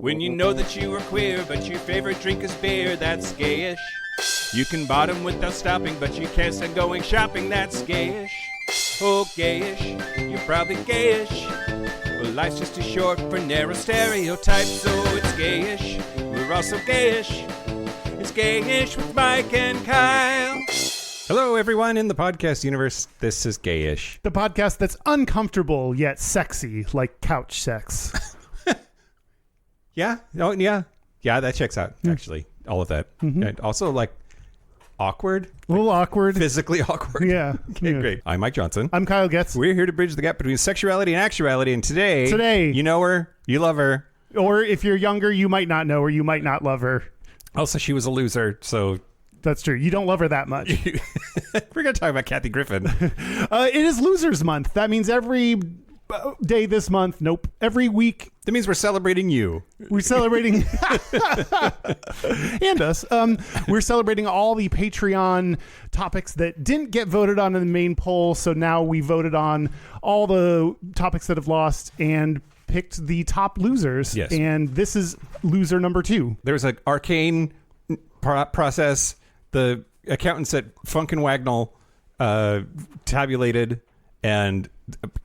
When you know that you are queer, but your favorite drink is beer, that's gayish. You can bottom without stopping, but you can't stand going shopping, that's gayish. Oh, gayish, you're probably gayish. Well, life's just too short for narrow stereotypes, so it's gayish. We're also gayish. It's Gayish with Mike and Kyle. Hello, everyone in the podcast universe. This is Gayish. The podcast that's uncomfortable yet sexy, like couch sex. Yeah? Oh, yeah. Yeah, that checks out, actually. All of that. Mm-hmm. And also, like, awkward. A little awkward. Physically awkward. Yeah. Okay, Yeah. great. I'm Mike Johnson. I'm Kyle Getz. We're here to bridge the gap between sexuality and actuality. And today, you know her, you love her. Or if you're younger, you might not know her, you might not love her. Also, she was a loser, so... That's true. You don't love her that much. We're going to talk about Kathy Griffin. It is Losers Month. That means every day this month, every week. That means we're celebrating you. We're celebrating... and us. We're celebrating all the Patreon topics that didn't get voted on in the main poll, so now we voted on all the topics that have lost and picked the top losers. Yes. And this is loser number 2. There was an arcane process. The accountants at Funk and Wagnall tabulated, and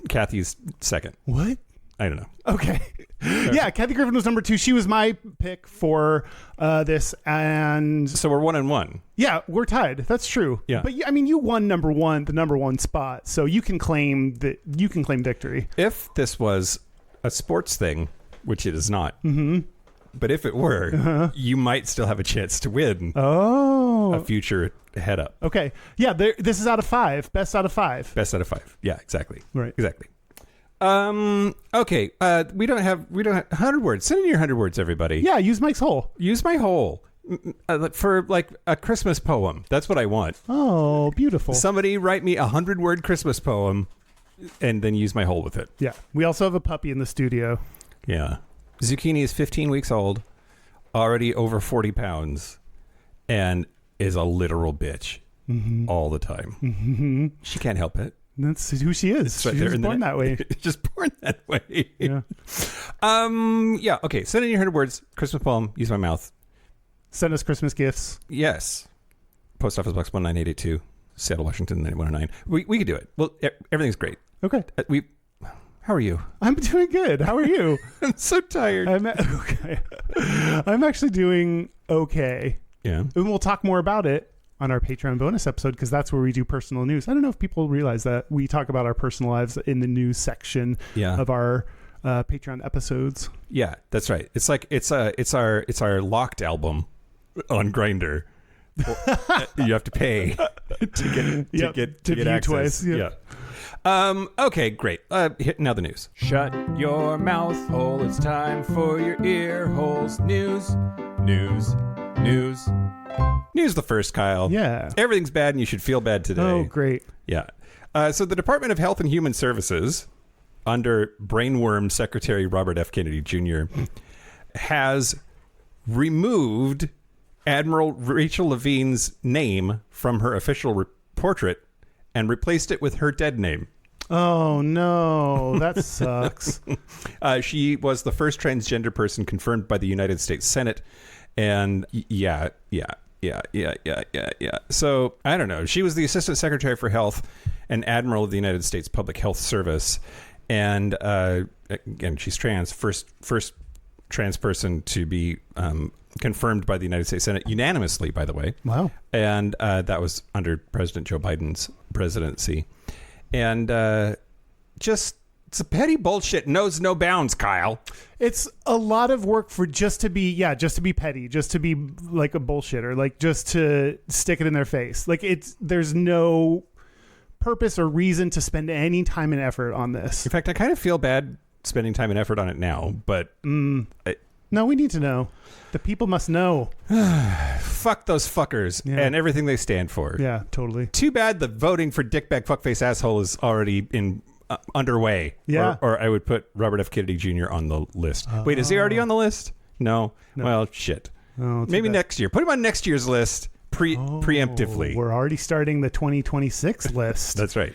Kathy's second. What? I don't know. Okay. Yeah, Kathy Griffin was number 2. She was my pick for this, and So we're 1-1. yeah, we're tied. That's true. Yeah. But I mean, you won the number one spot, so you can claim victory. If this was a sports thing, which it is not, but if it were, you might still have a chance to win a future head up. Okay. Yeah, this is out of 5. Best out of 5. Best out of 5. Yeah, exactly. Right. Exactly. Okay. We don't have 100 words. Send in your 100 words, everybody. Yeah, use Mike's hole. Use my whole for like a Christmas poem. That's what I want. Oh, beautiful. Somebody write me 100-word Christmas poem and then use my whole with it. Yeah. We also have a puppy in the studio. Yeah. Zucchini is 15 weeks old, already over 40 pounds, and is a literal bitch all the time. Mm-hmm. She can't help it. That's who she is. It's right She's there just in born that way. Just born that way. Yeah. Yeah. Okay. Send in your 100 words. Christmas poem. Use my mouth. Send us Christmas gifts. Yes. Post Office Box 19882, Seattle, Washington 9109. We could do it. Well, everything's great. Okay. How are you? I'm doing good. How are you? I'm so tired. Okay. I'm actually doing okay. Yeah. And we'll talk more about it on our Patreon bonus episode, because that's where we do personal news. I don't know if people realize that we talk about our personal lives in the news section of our Patreon episodes. Yeah, that's right. It's like it's our locked album on Grindr. You have to pay to get access. Twice. Yeah. Okay, great. Now the news. Shut your mouth hole, it's time for your ear holes. News. News the first, Kyle. Yeah. Everything's bad and you should feel bad today. Oh, great. Yeah. So the Department of Health and Human Services, under brainworm Secretary Robert F. Kennedy Jr., has removed Admiral Rachel Levine's name from her official portrait and replaced it with her dead name. Oh, no. That sucks. She was the first transgender person confirmed by the United States Senate. And yeah. So, I don't know. She was the Assistant Secretary for Health and Admiral of the United States Public Health Service. And again, she's trans. First trans person to be confirmed by the United States Senate unanimously, by the way. Wow. And that was under President Joe Biden's presidency. And it's a petty bullshit, knows no bounds, Kyle. It's a lot of work for just to be petty, just to be like a bullshitter, like just to stick it in their face. Like there's no purpose or reason to spend any time and effort on this. In fact, I kind of feel bad spending time and effort on it now, but no, we need to know. The people must know. Fuck those fuckers and everything they stand for. Yeah, totally. Too bad the voting for dickbag fuckface asshole is already underway. Yeah. Or I would put Robert F. Kennedy Jr. on the list. Wait, is he already on the list? No. Well, shit. Oh, maybe bad. Next year. Put him on next year's list preemptively. We're already starting the 2026 list. That's right.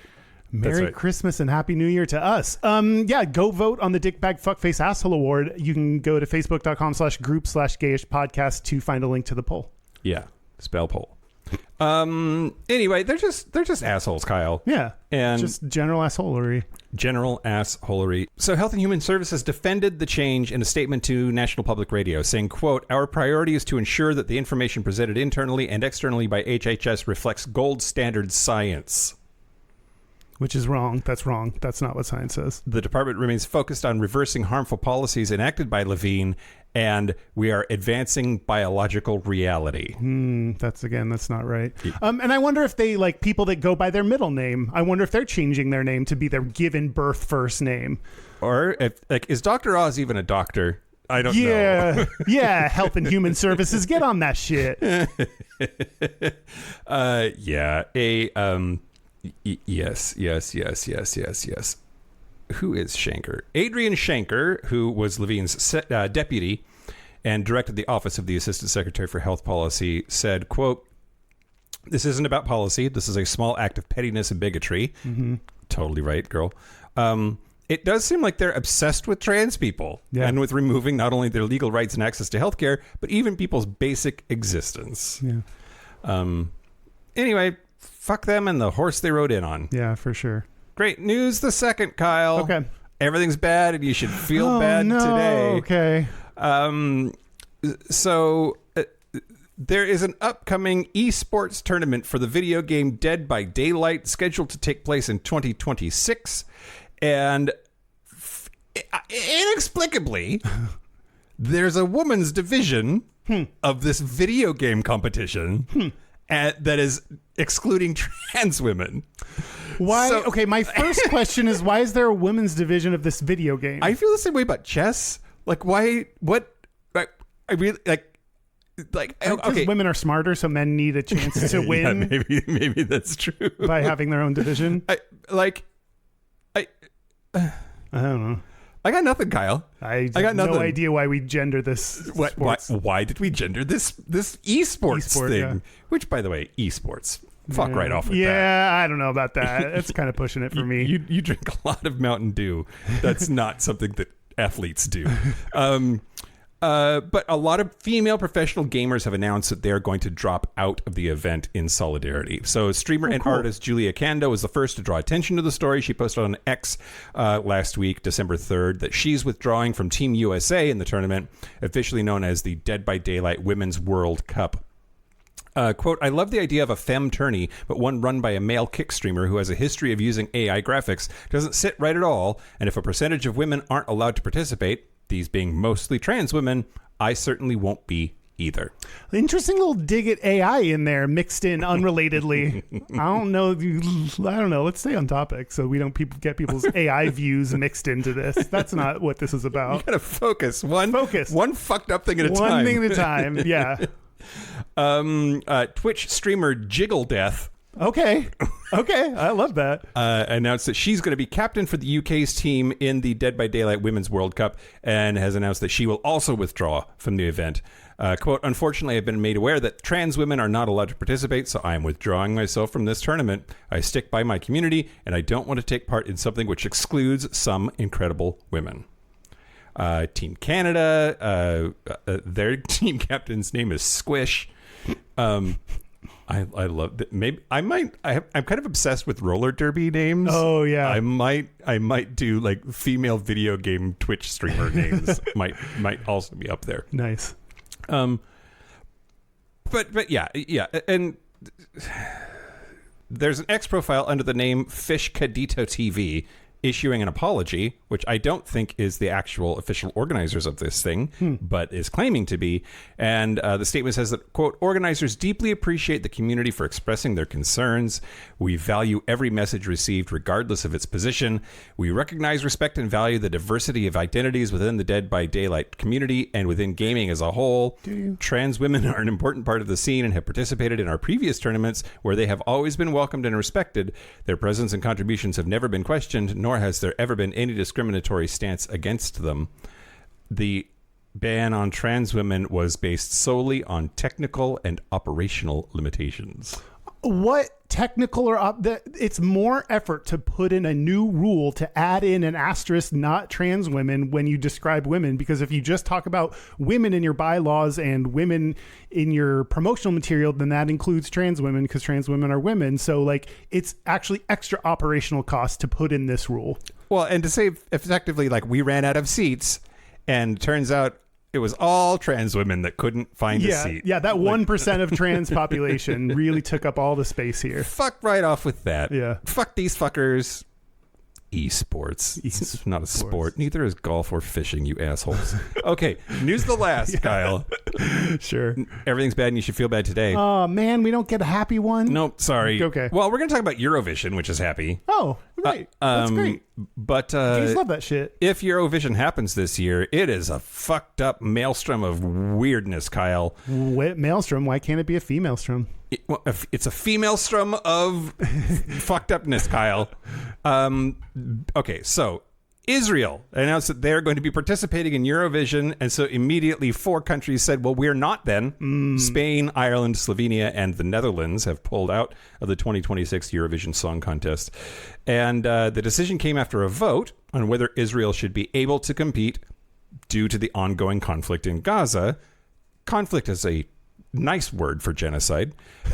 Merry right. Christmas and Happy New Year to us. Yeah, go vote on the Dickbag Fuckface Asshole Award. You can go to facebook.com/group/gayish podcast to find a link to the poll. Yeah, spell poll. Anyway, they're just assholes, Kyle. Yeah, And just general assholery. General assholery. So Health and Human Services defended the change in a statement to National Public Radio, saying, quote, "Our priority is to ensure that the information presented internally and externally by HHS reflects gold standard science." Which is wrong. That's wrong. That's not what science says. The department remains focused on reversing harmful policies enacted by Levine, and we are advancing biological reality. That's not right. And I wonder if they, like, people that go by their middle name, I wonder if they're changing their name to be their given birth first name. Or, if, like, is Dr. Oz even a doctor? I don't know. Yeah, Health and Human Services, get on that shit. Yes. Who is Shanker? Adrian Shanker, who was Levine's deputy and directed the Office of the Assistant Secretary for Health Policy, said, quote, "This isn't about policy. This is a small act of pettiness and bigotry." Mm-hmm. Totally right, girl. It does seem like they're obsessed with trans people and with removing not only their legal rights and access to healthcare, but even people's basic existence. Yeah. Anyway, fuck them and the horse they rode in on. Yeah, for sure. Great news the second, Kyle. Okay. Everything's bad and you should feel bad today. Okay. So there is an upcoming esports tournament for the video game Dead by Daylight scheduled to take place in 2026. And inexplicably, there's a women's division of this video game competition that is excluding trans women. Why? So, okay, my first question is, why is there a women's division of this video game? I feel the same way about chess. Like, why? What? I really like. Okay, women are smarter, so men need a chance to win. Yeah, maybe that's true. By having their own division. I don't know. I got nothing, Kyle. I got nothing. No idea why we gender this. Why did we gender this esports thing? Yeah. Which, by the way, esports. Fuck right off with that. Yeah, I don't know about that. That's kind of pushing it for me. You drink a lot of Mountain Dew. That's not something that athletes do. But a lot of female professional gamers have announced that they're going to drop out of the event in solidarity. So streamer and artist Julia Kando was the first to draw attention to the story. She posted on X last week, December 3rd, that she's withdrawing from Team USA in the tournament, officially known as the Dead by Daylight Women's World Cup. Quote, "I love the idea of a femme tourney, but one run by a male kick streamer who has a history of using AI graphics doesn't sit right at all, and if a percentage of women aren't allowed to participate, these being mostly trans women, I certainly won't be either." Interesting little dig at AI in there, mixed in unrelatedly. I don't know. Let's stay on topic so we don't get people's AI views mixed into this. That's not what this is about. You gotta focus. One fucked up thing at a time. One thing at a time, yeah. Twitch streamer Jiggle Death. Okay, I love that. Announced that she's going to be captain for the UK's team in the Dead by Daylight Women's World Cup, and has announced that she will also withdraw from the event. Quote, "Unfortunately, I've been made aware that trans women are not allowed to participate, so I'm withdrawing myself from this tournament. I stick by my community, and I don't want to take part in something which excludes some incredible women." Team Canada, their team captain's name is Squish. I love that. Maybe I'm kind of obsessed with roller derby names. Oh yeah. I might do like female video game Twitch streamer names. might also be up there. Nice. But yeah, and there's an X profile under the name Fish Cadito TV issuing an apology, which I don't think is the actual official organizers of this thing, but is claiming to be. And the statement says that, quote, "Organizers deeply appreciate the community for expressing their concerns. We value every message received regardless of its position. We recognize, respect, and value the diversity of identities within the Dead by Daylight community and within gaming as a whole. Trans women are an important part of the scene and have participated in our previous tournaments where they have always been welcomed and respected. Their presence and contributions have never been questioned, nor has there ever been any discriminatory stance against them. The ban on trans women was based solely on technical and operational limitations." what technical or it's more effort to put in a new rule to add in an asterisk not trans women when you describe women, because if you just talk about women in your bylaws and women in your promotional material, then that includes trans women because trans women are women. So like it's actually extra operational cost to put in this rule. Well, and to say effectively, like, we ran out of seats, and turns out it was all trans women that couldn't find a seat. Yeah, that 1% of trans population really took up all the space here. Fuck right off with that. Yeah. Fuck these fuckers. Esports. It's not a sport. Neither is golf or fishing, you assholes. Okay, news the last, Kyle. Sure. Everything's bad and you should feel bad today. Oh, man, we don't get a happy one? Nope, sorry. Okay. Well, we're going to talk about Eurovision, which is happy. Oh, right. That's great. But Gays love that shit. if Eurovision happens this year, it is a fucked up maelstrom of weirdness, Kyle. Maelstrom, why can't it be a female strom? It's a female strum of fucked upness, Kyle. Okay, so Israel announced that they're going to be participating in Eurovision, and so immediately 4 countries said, well, we're not then. Spain, Ireland, Slovenia, and the Netherlands have pulled out of the 2026 Eurovision Song Contest. And the decision came after a vote on whether Israel should be able to compete due to the ongoing conflict in Gaza. Conflict is a nice word for genocide,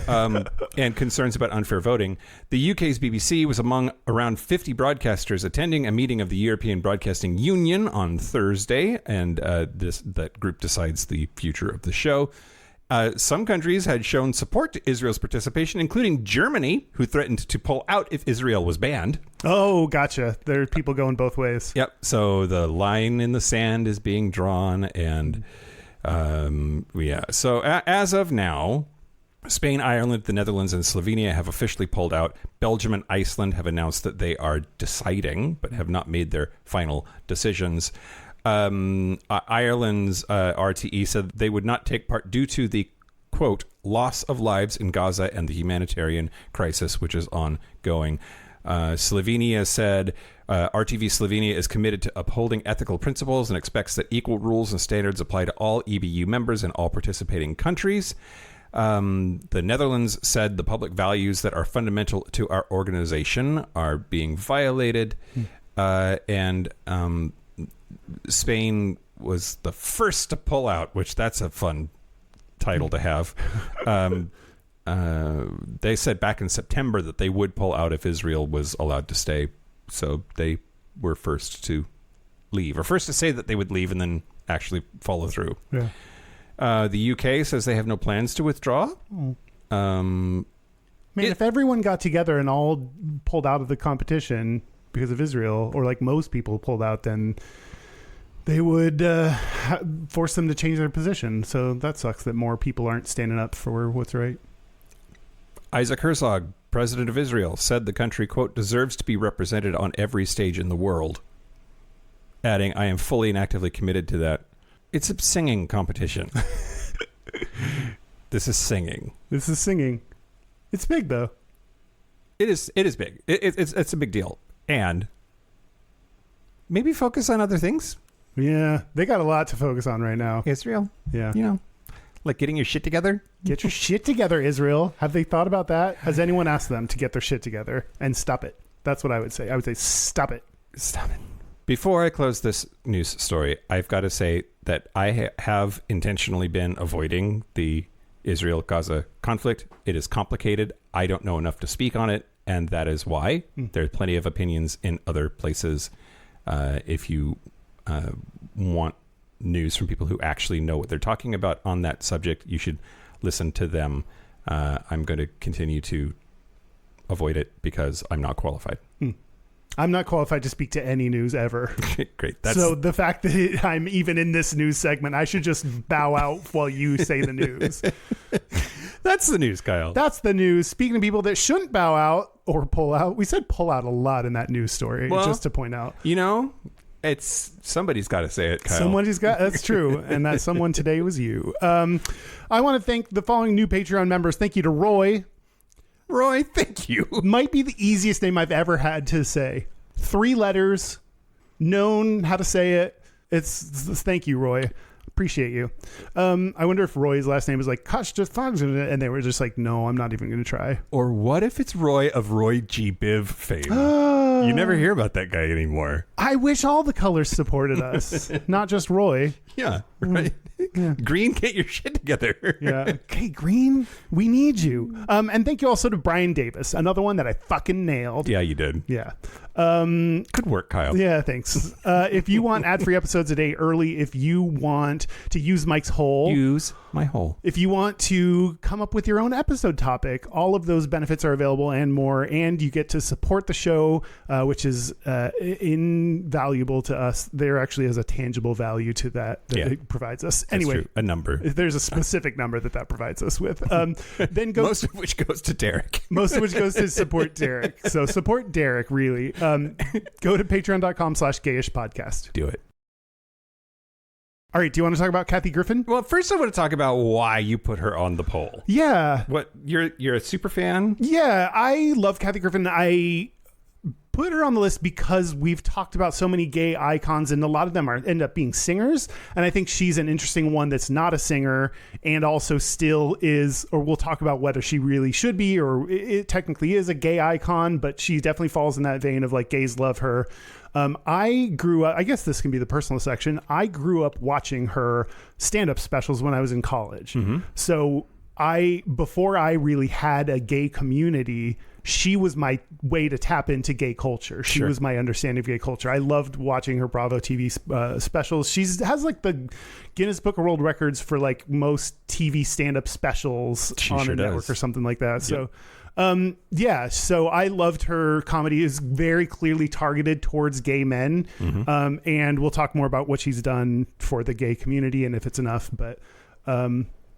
and concerns about unfair voting. The UK's BBC was among around 50 broadcasters attending a meeting of the European Broadcasting Union on Thursday, and that group decides the future of the show. Some countries had shown support to Israel's participation, including Germany, who threatened to pull out if Israel was banned. Oh, gotcha. There are people going both ways. Yep. So the line in the sand is being drawn, and so as of now, Spain, Ireland, the Netherlands, and Slovenia have officially pulled out. Belgium and Iceland have announced that they are deciding, but have not made their final decisions. Ireland's RTE said they would not take part due to the, quote, loss of lives in Gaza and the humanitarian crisis, which is ongoing. Slovenia said RTV Slovenia is committed to upholding ethical principles and expects that equal rules and standards apply to all EBU members and all participating countries. The Netherlands said the public values that are fundamental to our organization are being violated. And Spain was the first to pull out, which that's a fun title to have. They said back in September that they would pull out if Israel was allowed to stay. So they were first to leave, or first to say that they would leave and then actually follow through. Yeah. The UK says they have no plans to withdraw. If everyone got together and all pulled out of the competition because of Israel, or like most people pulled out, then they would force them to change their position. So that sucks that more people aren't standing up for what's right. Isaac Herzog, president of Israel, said the country, quote, deserves to be represented on every stage in the world, adding, I am fully and actively committed to that. It's a singing competition. This is singing. This is singing. It's big, though. It is big. It's a big deal. And maybe focus on other things. Yeah, they got a lot to focus on right now. Israel. Yeah. You know, like getting your shit together. Get your shit together, Israel. Have they thought about that? Has anyone asked them to get their shit together and stop it? That's what I would say. I would say stop it. Stop it. Before I close this news story, I've got to say that I have intentionally been avoiding the Israel-Gaza conflict. It is complicated. I don't know enough to speak on it, and that is why. There are plenty of opinions in other places. If you want news from people who actually know what they're talking about on that subject, you should listen to them. I'm going to continue to avoid it because I'm not qualified. I'm not qualified to speak to any news ever. Great. So the fact that I'm even in this news segment, I should just bow out while you say the news. That's the news, Kyle. That's the news. Speaking of people that shouldn't bow out or pull out, we said pull out a lot in that news story, just to point out. You know, it's somebody's got to say it, Kyle. Somebody's got, that's true. And that someone today was you. I want to thank the following new Patreon members. Thank you to Roy. Roy, thank you. Might be the easiest name I've ever had to say. 3 letters, known how to say it. It's thank you, Roy. Appreciate you. I wonder if Roy's last name is like Kosh just Fox, and they were just like, no, I'm not even going to try. Or what if it's Roy of Roy G. Biv fame? You never hear about that guy anymore. I wish all the colors supported us, not just Roy. Yeah, right. Yeah. Green, get your shit together. Yeah. Okay, Green, we need you. And thank you also to Brian Davis, another one that I fucking nailed. Yeah, you did. Yeah. Good work, Kyle. Yeah, thanks. If you want ad-free episodes a day early, if you want to use Mike's hole, use my hole. If you want to come up with your own episode topic, all of those benefits are available and more. And you get to support the show, which is invaluable to us. There actually is a tangible value to that it provides us. Anyway, true. A number. There's a specific number that provides us with. Then go most of which goes to Derek. Most of which goes to support Derek. So support Derek, really. Go to patreon.com/Gayish podcast. Do it. All right. Do you want to talk about Kathy Griffin? Well, first I want to talk about why you put her on the poll. Yeah. What, you're a super fan? Yeah, I love Kathy Griffin. I put her on the list because we've talked about so many gay icons, and a lot of them end up being singers. And I think she's an interesting one that's not a singer and also still is, or we'll talk about whether she really should be, or it technically is a gay icon, but she definitely falls in that vein of like gays love her. I grew up, I guess this can be the personal section. I grew up watching her stand-up specials when I was in college. Mm-hmm. So before I really had a gay community, she was my way to tap into gay culture. She was my understanding of gay culture. I loved watching her Bravo TV specials. She has like the Guinness Book of World Records for like most TV stand-up specials on a network or something like that. So, so I loved her comedy. Is very clearly targeted towards gay men. Mm-hmm. And we'll talk more about what she's done for the gay community and if it's enough. But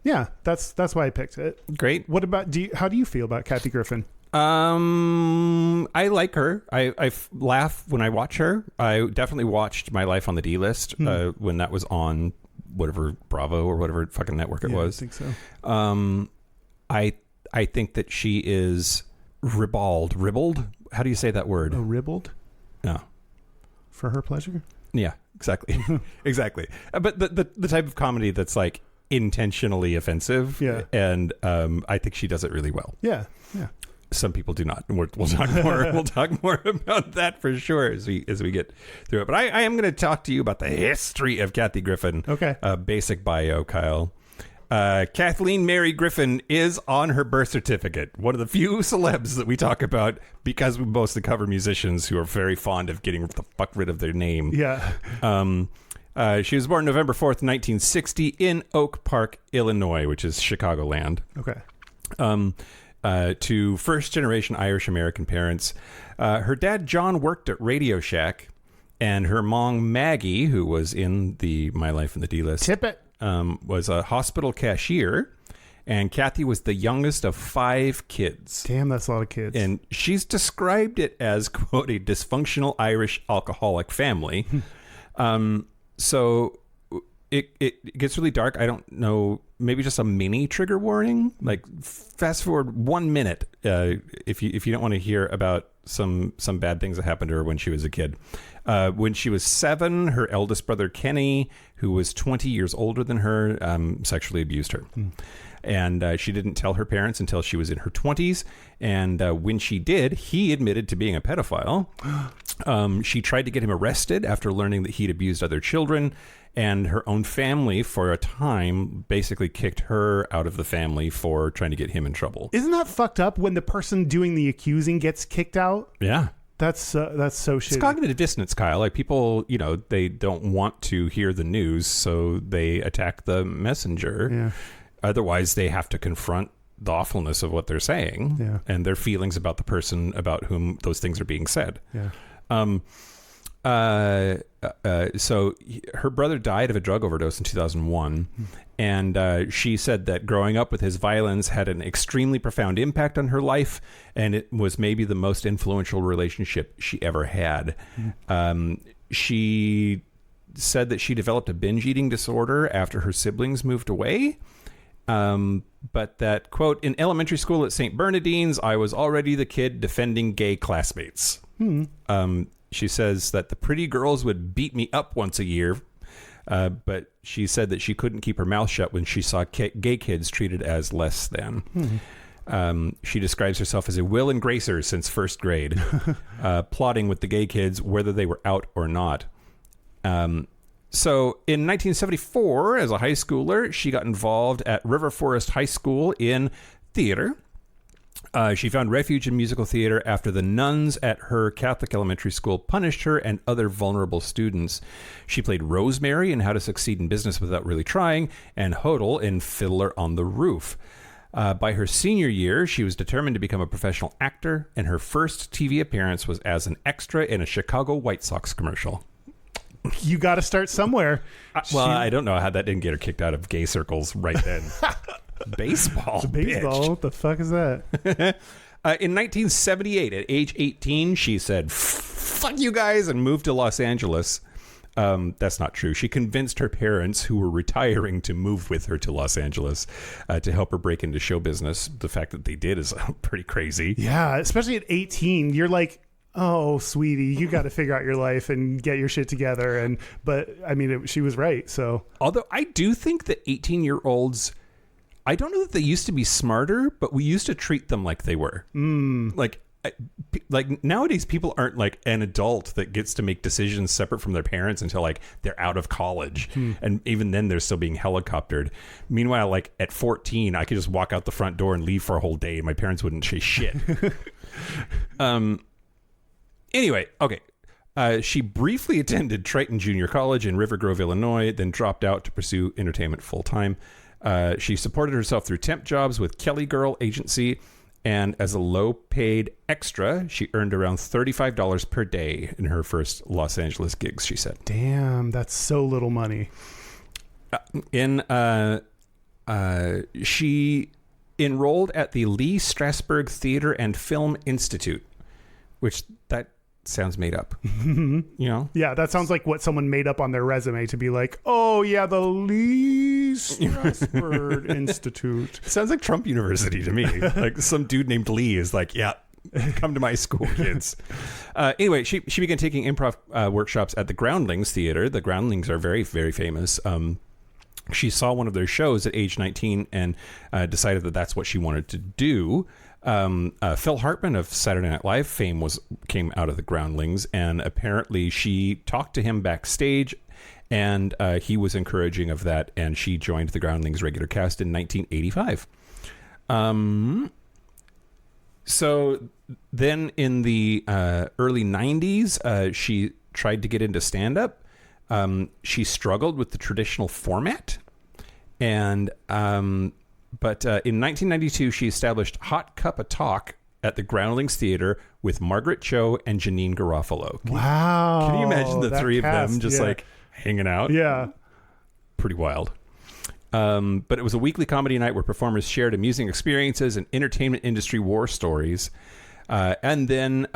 yeah, that's why I picked it. Great. What about how do you feel about Kathy Griffin? I like her. I laugh when I watch her. I definitely watched My Life on the D List when that was on whatever Bravo or whatever fucking network it was. I think so. I think that she is ribald. How do you say that word? Ribald? No. For her pleasure? Yeah, exactly. Exactly. But the type of comedy that's like intentionally offensive. Yeah. And I think she does it really well. Yeah. Yeah. Some people do not. We'll talk more. We'll talk more about that for sure as we get through it. But I am going to talk to you about the history of Kathy Griffin. Okay. Basic bio, Kyle. Kathleen Mary Griffin is on her birth certificate. One of the few celebs that we talk about because we mostly cover musicians who are very fond of getting the fuck rid of their name. Yeah. She was born November 4th, 1960 in Oak Park, Illinois, which is Chicagoland. Okay. To first-generation Irish-American parents. Her dad, John, worked at Radio Shack, and her mom, Maggie, who was in the My Life in the D-List, Tip it. Was a hospital cashier, and Kathy was the youngest of 5 kids. Damn, that's a lot of kids. And she's described it as, quote, a dysfunctional Irish alcoholic family. So it gets really dark. I don't know, maybe just a mini trigger warning. Like fast forward 1 minute if you don't want to hear about some bad things that happened to her when she was a kid. When she was 7, her eldest brother Kenny, who was 20 years older than her, sexually abused her. And she didn't tell her parents until she was in her 20s. And when she did, he admitted to being a pedophile. She tried to get him arrested after learning that he'd abused other children. And her own family, for a time, basically kicked her out of the family for trying to get him in trouble. Isn't that fucked up when the person doing the accusing gets kicked out? Yeah. That's so shitty. It's cognitive dissonance, Kyle. Like people, they don't want to hear the news, so they attack the messenger. Yeah. Otherwise, they have to confront the awfulness of what they're saying and their feelings about the person about whom those things are being said. Yeah. So her brother died of a drug overdose in 2001. And she said that growing up with his violence had an extremely profound impact on her life. And it was maybe the most influential relationship she ever had. She said that she developed a binge eating disorder after her siblings moved away. But that, quote, in elementary school at St. Bernardine's, I was already the kid defending gay classmates. She says that the pretty girls would beat me up once a year but she said that she couldn't keep her mouth shut when she saw gay kids treated as less than. She describes herself as a will and gracer since first grade, plotting with the gay kids whether they were out or not. So in 1974, as a high schooler, she got involved at River Forest High School in theater. She found refuge in musical theater after the nuns at her Catholic elementary school punished her and other vulnerable students. She played Rosemary in How to Succeed in Business Without Really Trying and Hodel in Fiddler on the Roof. By her senior year, she was determined to become a professional actor, and her first TV appearance was as an extra in a Chicago White Sox commercial. You got to start somewhere. I don't know how that didn't get her kicked out of gay circles right then. Baseball. Baseball? What the fuck is that? In 1978, at age 18, she said, "Fuck you guys," and moved to Los Angeles. That's not true. She convinced her parents, who were retiring, to move with her to Los Angeles to help her break into show business. The fact that they did is pretty crazy. Yeah, especially at 18. You're like, oh, sweetie, you got to figure out your life and get your shit together. But I mean, she was right. So, although I do think that 18-year-olds, I don't know that they used to be smarter, but we used to treat them like they were. Like nowadays, people aren't like an adult that gets to make decisions separate from their parents until like they're out of college. And even then they're still being helicoptered. Meanwhile, like at 14, I could just walk out the front door and leave for a whole day and my parents wouldn't say shit. Anyway, okay. She briefly attended Triton Junior College in River Grove, Illinois, then dropped out to pursue entertainment full time. She supported herself through temp jobs with Kelly Girl Agency, and as a low-paid extra, she earned around $35 per day in her first Los Angeles gigs, she said. Damn, that's so little money. She enrolled at the Lee Strasberg Theater and Film Institute, which that sounds made up. You know? Yeah, that sounds like what someone made up on their resume to be like, oh yeah, the Lee Strasberg Institute. It sounds like Trump University to me. Like some dude named Lee is like, yeah, come to my school, kids. Anyway, she began taking improv workshops at the Groundlings Theater. The Groundlings are very, very famous. She saw one of their shows at age 19 and decided that that's what she wanted to do. Phil Hartman of Saturday Night Live fame came out of the Groundlings, and apparently she talked to him backstage, and he was encouraging of that, and she joined the Groundlings regular cast in 1985. So then in the early 90s, she tried to get into stand-up. She struggled with the traditional format, and But in 1992, she established Hot Cup of Talk at the Groundlings Theater with Margaret Cho and Janine Garofalo. Wow. Can you imagine the three cast, of them just like hanging out? Yeah. Pretty wild. But it was a weekly comedy night where performers shared amusing experiences and entertainment industry war stories. And then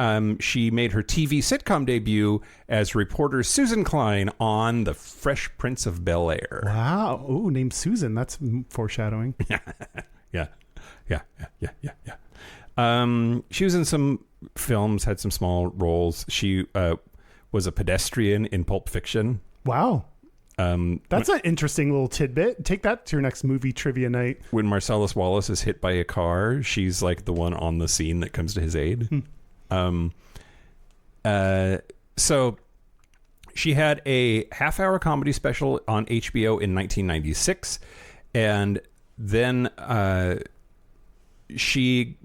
she made her TV sitcom debut as reporter Susan Klein on The Fresh Prince of Bel-Air. Wow. Ooh, named Susan. That's foreshadowing. Yeah. She was in some films, had some small roles. She was a pedestrian in Pulp Fiction. Wow. That's an interesting little tidbit. Take that to your next movie trivia night. When Marcellus Wallace is hit by a car, she's like the one on the scene that comes to his aid. So she had a half-hour comedy special on HBO in 1996, and then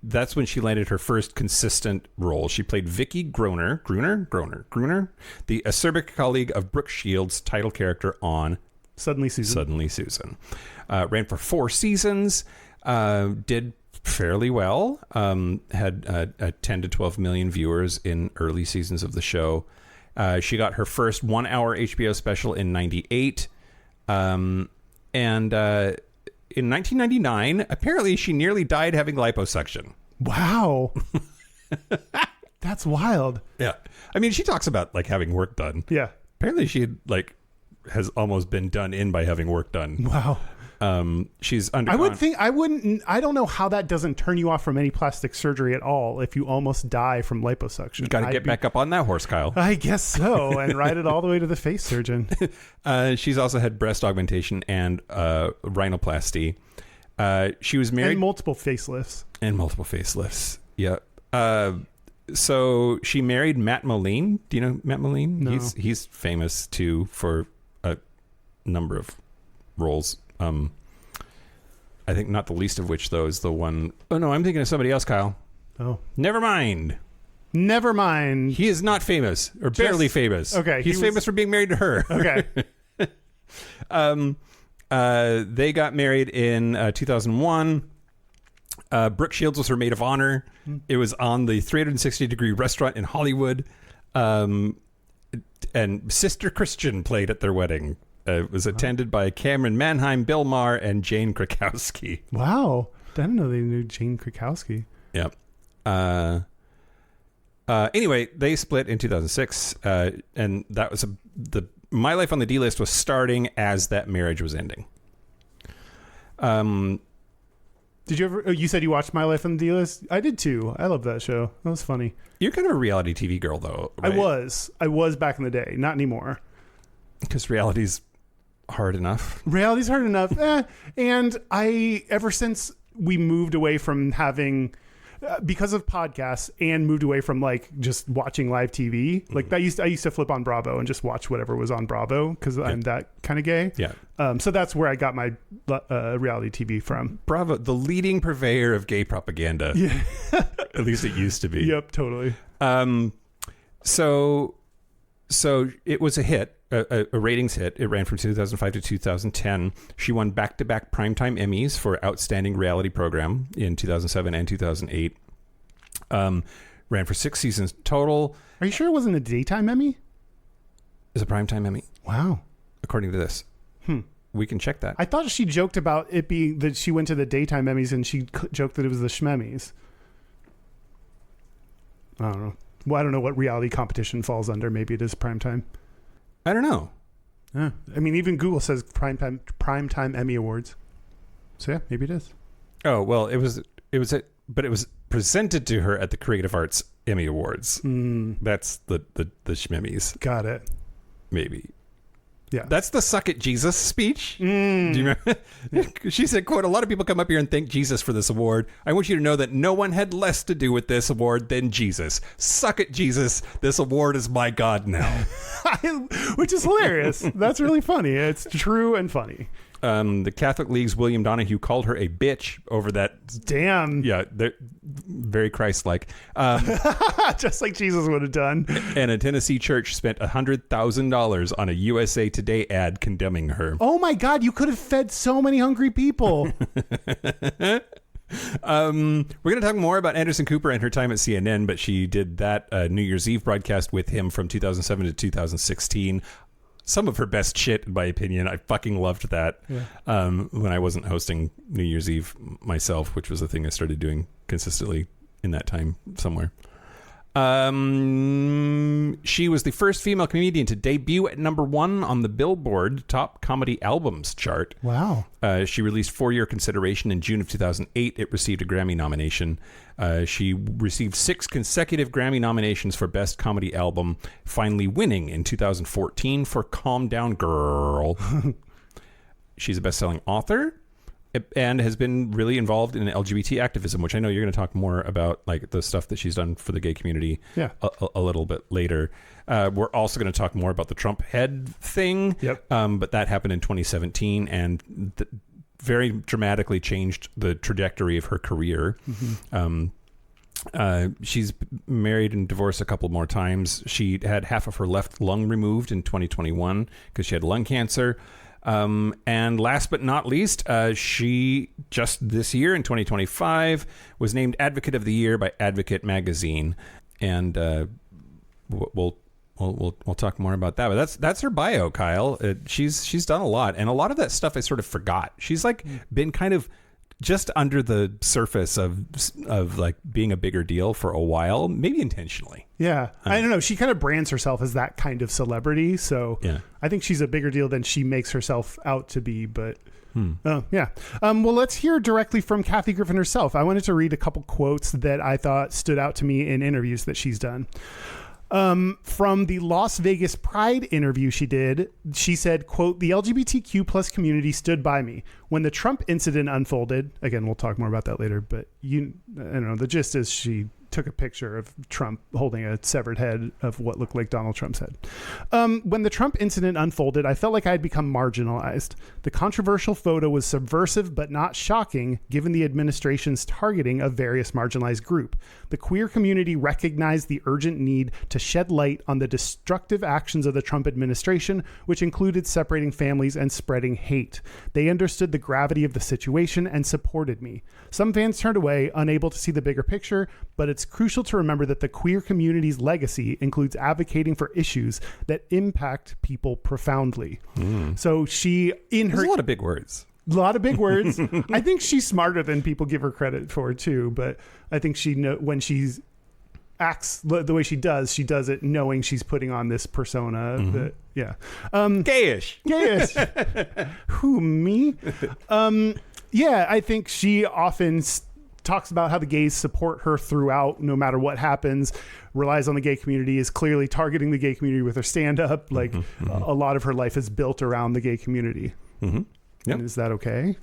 that's when she landed her first consistent role. She played Vicky Gruner, the acerbic colleague of Brooke Shields' title character on Suddenly Susan. Ran for 4 seasons, did fairly well, had 10 to 12 million viewers in early seasons of the show. She got her first 1-hour HBO special in 98, and in 1999, apparently she nearly died having liposuction. Wow. That's wild. Yeah. I mean, she talks about like having work done. Yeah. Apparently she had like has almost been done in by having work done. Wow. She's undergone. I don't know how that doesn't turn you off from any plastic surgery at all if you almost die from liposuction. You got to get back up on that horse, Kyle. I guess so, and ride it all the way to the face surgeon. She's also had breast augmentation and rhinoplasty. She was married... And multiple facelifts. Yeah. So she married Matt Moline. Do you know Matt Moline? No. He's famous too for a number of roles. I think not the least of which, though, is the one... Oh, no, I'm thinking of somebody else, Kyle. Oh. Never mind. He is not famous, or barely famous. Okay. He's famous for being married to her. Okay. They got married in 2001. Brooke Shields was her maid of honor. It was on the 360-degree restaurant in Hollywood. And Sister Christian played at their wedding. It was attended by Cameron Manheim, Bill Maher, and Jane Krakowski. Wow. I didn't know they knew Jane Krakowski. Yep. Anyway, they split in 2006. And that was My Life on the D-List was starting as that marriage was ending. Did you ever... Oh, you said you watched My Life on the D-List? I did too. I love that show. That was funny. You're kind of a reality TV girl, though, right? I was back in the day. Not anymore. Because reality's hard enough. Reality's hard enough. And ever since we moved away from having... because of podcasts and moved away from like just watching live TV. Like I used to flip on Bravo and just watch whatever was on Bravo because I'm that kind of gay. Yeah. So that's where I got my reality TV from. Bravo, the leading purveyor of gay propaganda. Yeah. At least it used to be. Yep, totally. So it was a hit, a ratings hit. It ran from 2005 to 2010. She won back-to-back Primetime Emmys for Outstanding Reality Program in 2007 and 2008. Ran for 6 seasons total. Are you sure it wasn't a daytime Emmy? Is a Primetime Emmy? Wow. According to this. We can check that. I thought she joked about it being that she went to the daytime Emmys and she joked that it was the Schmemmys. I don't know. Well, I don't know what reality competition falls under. Maybe it is primetime. I don't know. Yeah. I mean, even Google says primetime Emmy Awards. So yeah, maybe it is. Oh, well, it was presented to her at the Creative Arts Emmy Awards. That's the Schmemmys. Got it. Maybe. Yeah. That's the suck it Jesus speech. Do you remember? She said, quote, "A lot of people come up here and thank Jesus for this award. I want you to know that no one had less to do with this award than Jesus. Suck it, Jesus. This award is my God now." Which is hilarious. That's really funny. It's true and funny. The Catholic League's William Donahue called her a bitch over that. Damn. Yeah, they're very Christ-like. Just like Jesus would have done. And a Tennessee church spent $100,000 on a USA Today ad condemning her. Oh my God, you could have fed so many hungry people. We're going to talk more about Anderson Cooper and her time at CNN, but she did that New Year's Eve broadcast with him from 2007 to 2016. Some of her best shit, in my opinion. I fucking loved that. Yeah. When I wasn't hosting New Year's Eve myself, which was a thing I started doing consistently in that time somewhere. She was the first female comedian to debut at #1 on the Billboard Top Comedy Albums chart. Wow. She released For Your Consideration in June of 2008. It received a Grammy nomination. She received 6 consecutive Grammy nominations for Best Comedy Album, finally winning in 2014 for Calm Down Girl. She's a best-selling author and has been really involved in LGBT activism, which I know you're going to talk more about, like the stuff that she's done for the gay community a little bit later. We're also going to talk more about the Trump head thing, but that happened in 2017 and very dramatically changed the trajectory of her career. She's married and divorced a couple more times. She had half of her left lung removed in 2021 because she had lung cancer. And last but not least, she just this year in 2025 was named Advocate of the Year by Advocate Magazine, and we'll talk more about that. But that's her bio, Kyle. She's done a lot, and a lot of that stuff I sort of forgot. She's like been kind of just under the surface of like being a bigger deal for a while, maybe intentionally. Yeah. I don't know. She kind of brands herself as that kind of celebrity. So Yeah. I think she's a bigger deal than she makes herself out to be. But yeah. Well, let's hear directly from Kathy Griffin herself. I wanted to read a couple quotes that I thought stood out to me in interviews that she's done. From the Las Vegas Pride interview she did, she said, quote, "The LGBTQ plus community stood by me. When the Trump incident unfolded," again, we'll talk more about that later, but I don't know, the gist is she took a picture of Trump holding a severed head of what looked like Donald Trump's head. "When the Trump incident unfolded, I felt like I had become marginalized. The controversial photo was subversive but not shocking given the administration's targeting of various marginalized group. The queer community recognized the urgent need to shed light on the destructive actions of the Trump administration, which included separating families and spreading hate. They understood the gravity of the situation and supported me. Some fans turned away, unable to see the bigger picture, but it's crucial to remember that the queer community's legacy includes advocating for issues that impact people profoundly." So she, in her... There's a lot of big words. A lot of big words. I think she's smarter than people give her credit for too, but I think when she acts the way she does it knowing she's putting on this persona that, yeah. Gayish. Gayest. Who, me? Yeah, I think she often talks about how the gays support her throughout, no matter what happens, relies on the gay community, is clearly targeting the gay community with her stand-up. Like, a lot of her life is built around the gay community. Yep. And is that okay?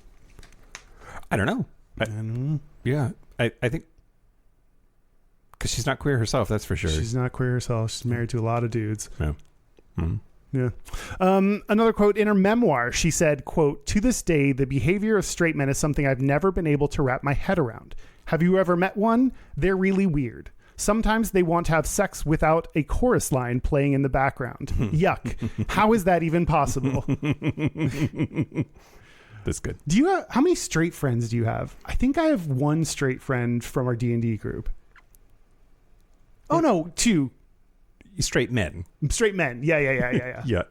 I don't know. I don't know. Yeah. I think because she's not queer herself, that's for sure. She's not queer herself. She's married to a lot of dudes. Yeah. Yeah. Another quote in her memoir, she said, quote, "To this day, the behavior of straight men is something I've never been able to wrap my head around. Have you ever met one? They're really weird. Sometimes they want to have sex without a chorus line playing in the background. Yuck. How is that even possible?" That's good. How many straight friends do you have? I think I have one straight friend from our D&D group. Oh, no, two. Straight men. Straight men. Yeah. Yeah.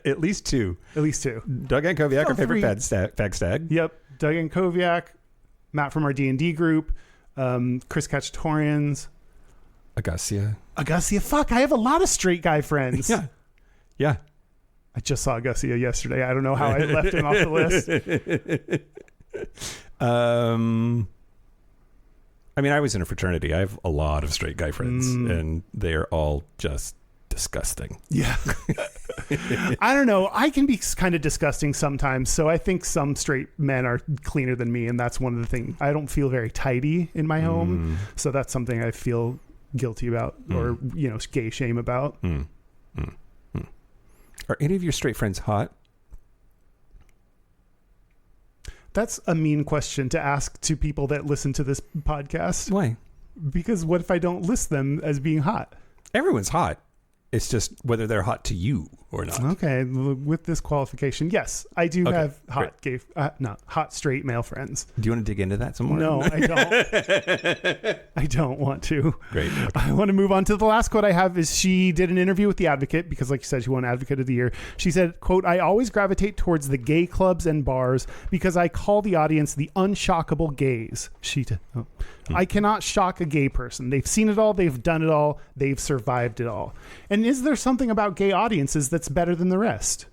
At least two. At least two. Doug and Koviak are favorite three. fag stag. Yep. Doug and Koviak, Matt from our D&D group, Chris Kachatorians. Agassia. Fuck, I have a lot of straight guy friends. Yeah. I just saw Agassia yesterday. I don't know how I left him off the list. I mean, I was in a fraternity. I have a lot of straight guy friends, and they are all just disgusting. Yeah. I don't know. I can be kind of disgusting sometimes. So I think some straight men are cleaner than me. And that's one of the things. I don't feel very tidy in my home. So that's something I feel guilty about or, gay shame about. Are any of your straight friends hot? That's a mean question to ask to people that listen to this podcast. Why? Because what if I don't list them as being hot? Everyone's hot. It's just whether they're hot to you or not. Okay, with this qualification, yes, I do have hot straight male friends. Do you want to dig into that some more? No, I don't. I don't want to. Great. Okay. I want to move on to the last quote I have is she did an interview with The Advocate because, like you said, she won Advocate of the Year. She said, quote, "I always gravitate towards the gay clubs and bars because I call the audience the unshockable gays." I cannot shock a gay person. They've seen it all. They've done it all. They've survived it all. And is there something about gay audiences that's better than the rest?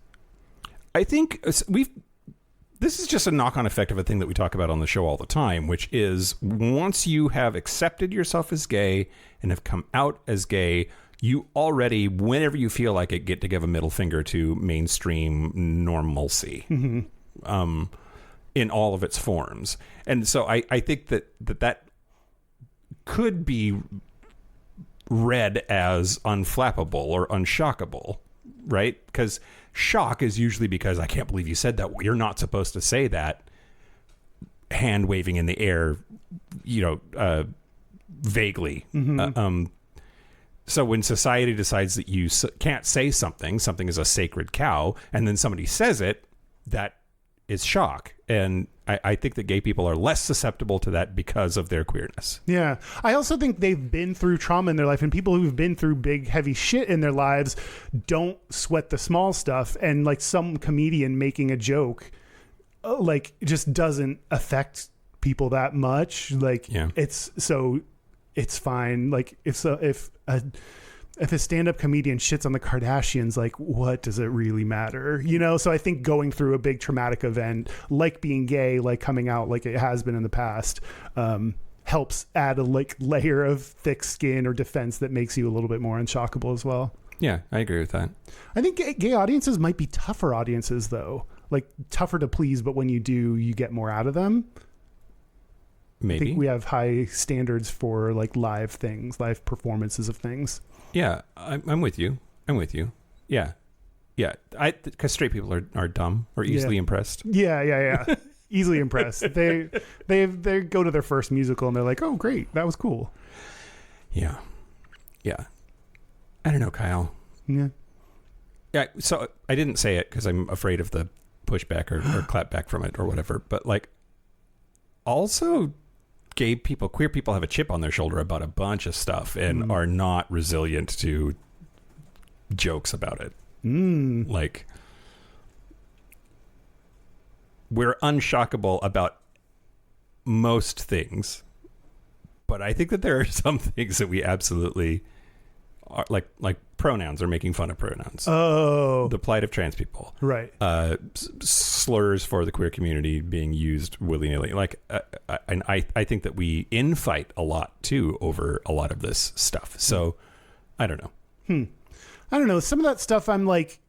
I think this is just a knock-on effect of a thing that we talk about on the show all the time, which is once you have accepted yourself as gay and have come out as gay, you already, whenever you feel like it, get to give a middle finger to mainstream normalcy in all of its forms. And so I think that could be read as unflappable or unshockable, right? Because shock is usually because I can't believe you said that. Well, you're not supposed to say that. Hand waving in the air, vaguely. So when society decides that you can't say something is a sacred cow, and then somebody says it, that is shock. And I think that gay people are less susceptible to that because of their queerness. Yeah. I also think they've been through trauma in their life, and people who've been through big, heavy shit in their lives don't sweat the small stuff. And like some comedian making a joke like just doesn't affect people that much. Like it's fine. Like if a stand-up comedian shits on the Kardashians, like what does it really matter? You know? So I think going through a big traumatic event, like being gay, like coming out like it has been in the past, helps add a like layer of thick skin or defense that makes you a little bit more unshockable as well. Yeah, I agree with that. I think gay audiences might be tougher audiences though, like tougher to please, but when you do, you get more out of them. Maybe. I think we have high standards for like live performances of things. Yeah, I'm with you. Yeah. Because straight people are dumb or easily impressed. Yeah. Easily impressed. They go to their first musical and they're like, oh, great, that was cool. Yeah. I don't know, Kyle. Yeah. So I didn't say it because I'm afraid of the pushback or clapback from it or whatever. But like, also, queer people have a chip on their shoulder about a bunch of stuff and are not resilient to jokes about it. Like, we're unshockable about most things, but I think that there are some things that we absolutely are, like pronouns, or making fun of pronouns. Oh, the plight of trans people, right? Slurs for the queer community being used willy-nilly. Like, and I think that we infight a lot too over a lot of this stuff. So I don't know. I don't know. Some of that stuff, I'm like,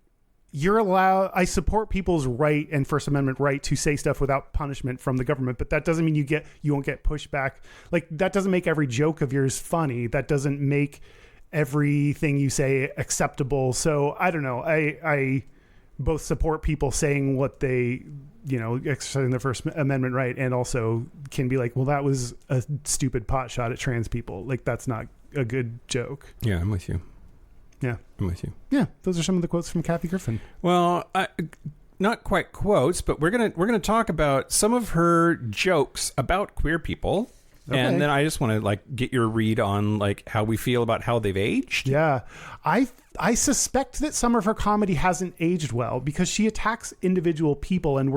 you're allowed. I support people's right and First Amendment right to say stuff without punishment from the government, but that doesn't mean you won't get pushback. Like, that doesn't make every joke of yours funny. That doesn't make everything you say acceptable. So I don't know. I both support people saying what they, exercising their First Amendment right, and also can be like, well, that was a stupid pot shot at trans people. Like, that's not a good joke. Yeah, I'm with you. Yeah, I'm with you. Yeah, those are some of the quotes from Kathy Griffin. Well, not quite quotes, but we're gonna talk about some of her jokes about queer people, and then I just want to like get your read on like how we feel about how they've aged. Yeah, I suspect that some of her comedy hasn't aged well because she attacks individual people, and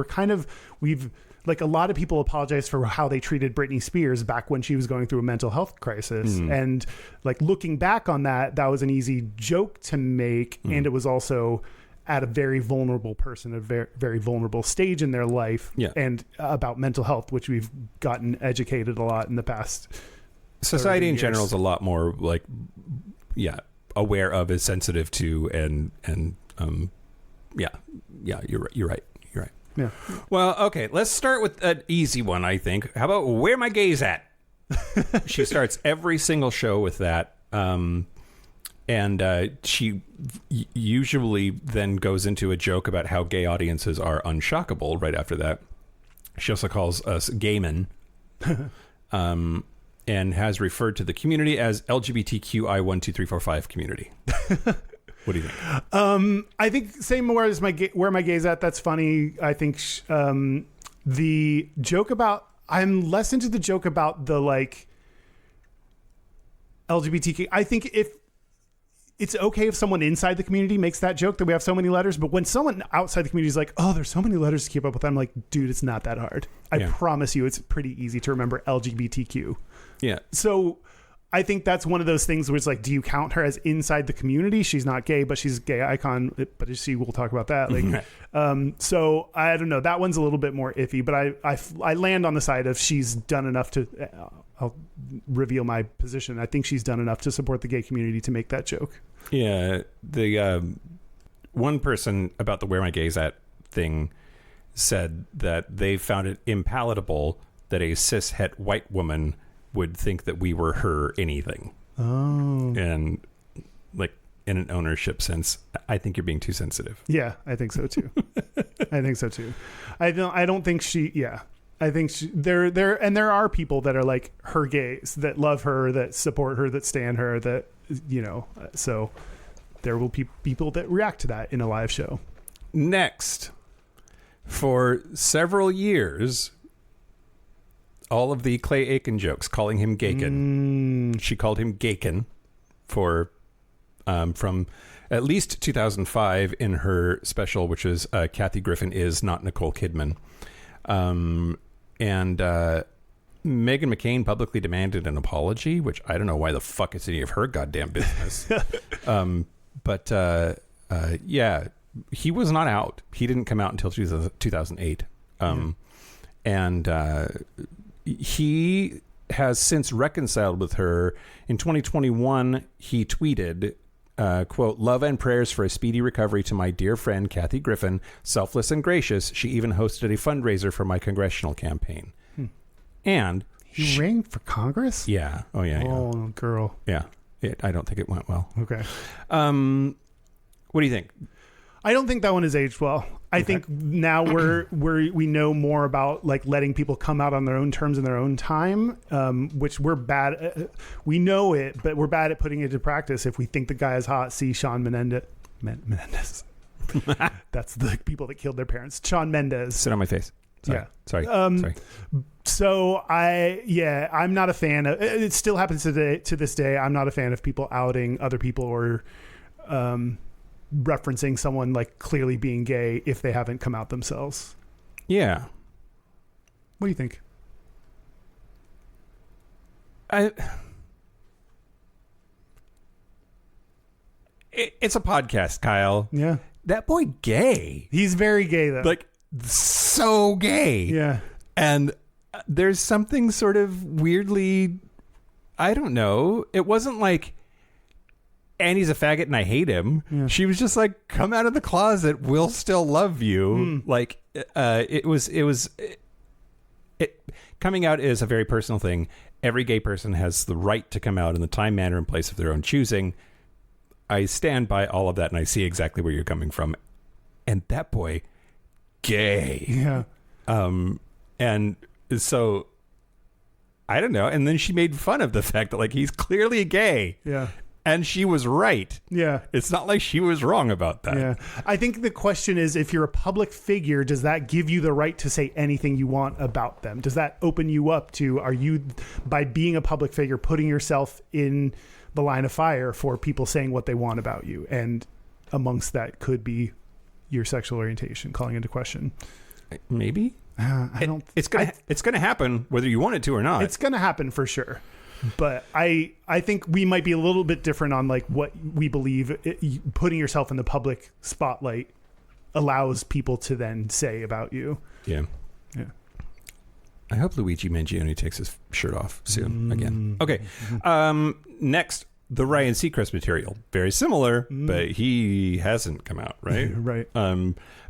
we've like, a lot of people apologize for how they treated Britney Spears back when she was going through a mental health crisis. And like, looking back on that was an easy joke to make. And it was also at a very vulnerable person, a very, very vulnerable stage in their life, and about mental health, which we've gotten educated a lot in the past. Society in general is a lot more like, aware of, is sensitive to, and you're right. Yeah. Well, okay, let's start with an easy one, I think. How about where my gays at? She starts every single show with that. And she usually then goes into a joke about how gay audiences are unshockable right after that. She also calls us gaymen. And has referred to the community as LGBTQI12345 community. What do you think? I think same as where my gays at. That's funny. I think the joke about, I'm less into the joke about the like LGBTQ. I think if it's okay if someone inside the community makes that joke that we have so many letters, but when someone outside the community is like, oh, there's so many letters to keep up with, I'm like, dude, it's not that hard. I promise you, it's pretty easy to remember LGBTQ. Yeah. So I think that's one of those things where it's like, do you count her as inside the community? She's not gay, but she's a gay icon. But we'll talk about that. Like, so I don't know. That one's a little bit more iffy. But I land on the side of she's done enough to. I'll reveal my position. I think she's done enough to support the gay community to make that joke. Yeah, the one person about the "Where My Gays At" thing said that they found it impalatable that a cis-het white woman would think that we were her anything. Oh. And like, in an ownership sense, I think you're being too sensitive. Yeah, I think so too. I don't think she, I think there are people that are like her gays, that love her, that support her, that stan her, that, so there will be people that react to that in a live show. Next, for several years, all of the Clay Aiken jokes calling him Gaykin. She called him Gaykin for from at least 2005 in her special, which is Kathy Griffin is not Nicole Kidman. And Meghan McCain publicly demanded an apology, which I don't know why the fuck it's any of her goddamn business. But yeah, he was not out. He didn't come out until 2008. And he has since reconciled with her. In 2021, he tweeted, quote, "Love and prayers for a speedy recovery to my dear friend Kathy Griffin, selfless and gracious. She even hosted a fundraiser for my congressional campaign." And he ran for Congress? Yeah. Oh, yeah. Oh, girl. Yeah. I don't think it went well. Okay. What do you think? I don't think that one has aged well. I think now we know more about like letting people come out on their own terms in their own time, which we're bad at. We know it, but we're bad at putting it into practice. If we think the guy is hot, see Shawn Menendez. That's the people that killed their parents. Shawn Mendes. Sit on my face. Sorry. Yeah. Sorry. So I'm not a fan of it. Still happens to this day. I'm not a fan of people outing other people or referencing someone like clearly being gay if they haven't come out themselves. Yeah. What do you think? It's a podcast, Kyle. Yeah. That boy gay. He's very gay though. Like so gay. Yeah. And there's something sort of weirdly, I don't know. It wasn't like, and he's a faggot and I hate him. Yeah. She was just like, come out of the closet. We'll still love you. Like, coming out is a very personal thing. Every gay person has the right to come out in the time, manner, and place of their own choosing. I stand by all of that and I see exactly where you're coming from. And that boy, gay. Yeah. And so I don't know. And then she made fun of the fact that like he's clearly gay. Yeah. And she was right. Yeah. It's not like she was wrong about that. Yeah. I think the question is, if you're a public figure, does that give you the right to say anything you want about them? Does that open you up to, are you, by being a public figure, putting yourself in the line of fire for people saying what they want about you? And amongst that could be your sexual orientation, calling into question. Maybe. It's gonna happen whether you want it to or not. It's gonna happen for sure. But I think we might be a little bit different on like what we believe putting yourself in the public spotlight allows people to then say about you. Yeah. Yeah. I hope Luigi Mangione takes his shirt off soon again. Okay. Next, the Ryan Seacrest material. Very similar, but he hasn't come out, right? Right.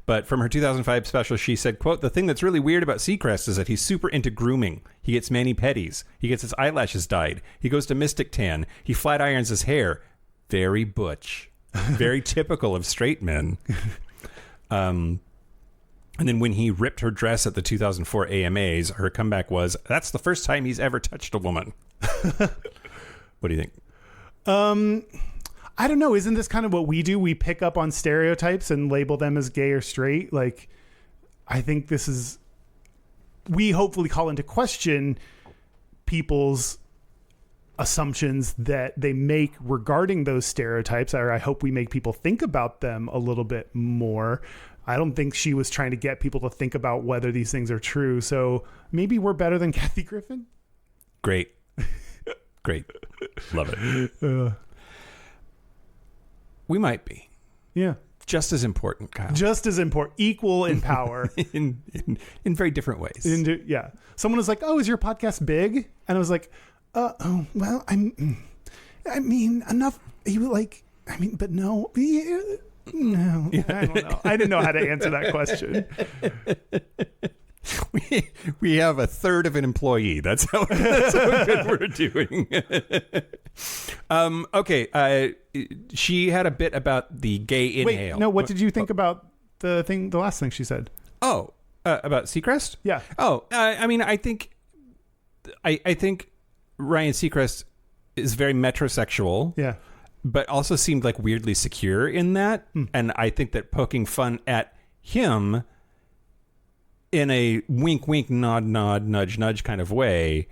But from her 2005 special, she said, quote, "The thing that's really weird about Seacrest is that he's super into grooming. He gets mani-pedis. He gets his eyelashes dyed. He goes to Mystic Tan. He flat irons his hair. Very butch. Very typical of straight men." And then when he ripped her dress at the 2004 AMAs, her comeback was, "That's the first time he's ever touched a woman." What do you think? I don't know. Isn't this kind of what we do? We pick up on stereotypes and label them as gay or straight. Like, I think this is, we hopefully call into question people's assumptions that they make regarding those stereotypes, or I hope we make people think about them a little bit more. I don't think she was trying to get people to think about whether these things are true. So maybe we're better than Kathy Griffin. Great. Great. Love it. We might be. Yeah. Just as important, Kyle. Just as important. Equal in power. in very different ways. Yeah. Someone was like, "Oh, is your podcast big?" And I was like, "Oh, well, I mean, enough." He was like, "I mean, but no. No, I don't know. I didn't know how to answer that question." We have a third of an employee. That's how good we're doing. Okay. She had a bit about the gay inhale. Wait, no. What did you think about the last thing she said? Oh, about Seacrest? Yeah. Oh, I mean, I think Ryan Seacrest is very metrosexual. Yeah. But also seemed like weirdly secure in that. And I think that poking fun at him in a wink, wink, nod, nod, nudge, nudge kind of way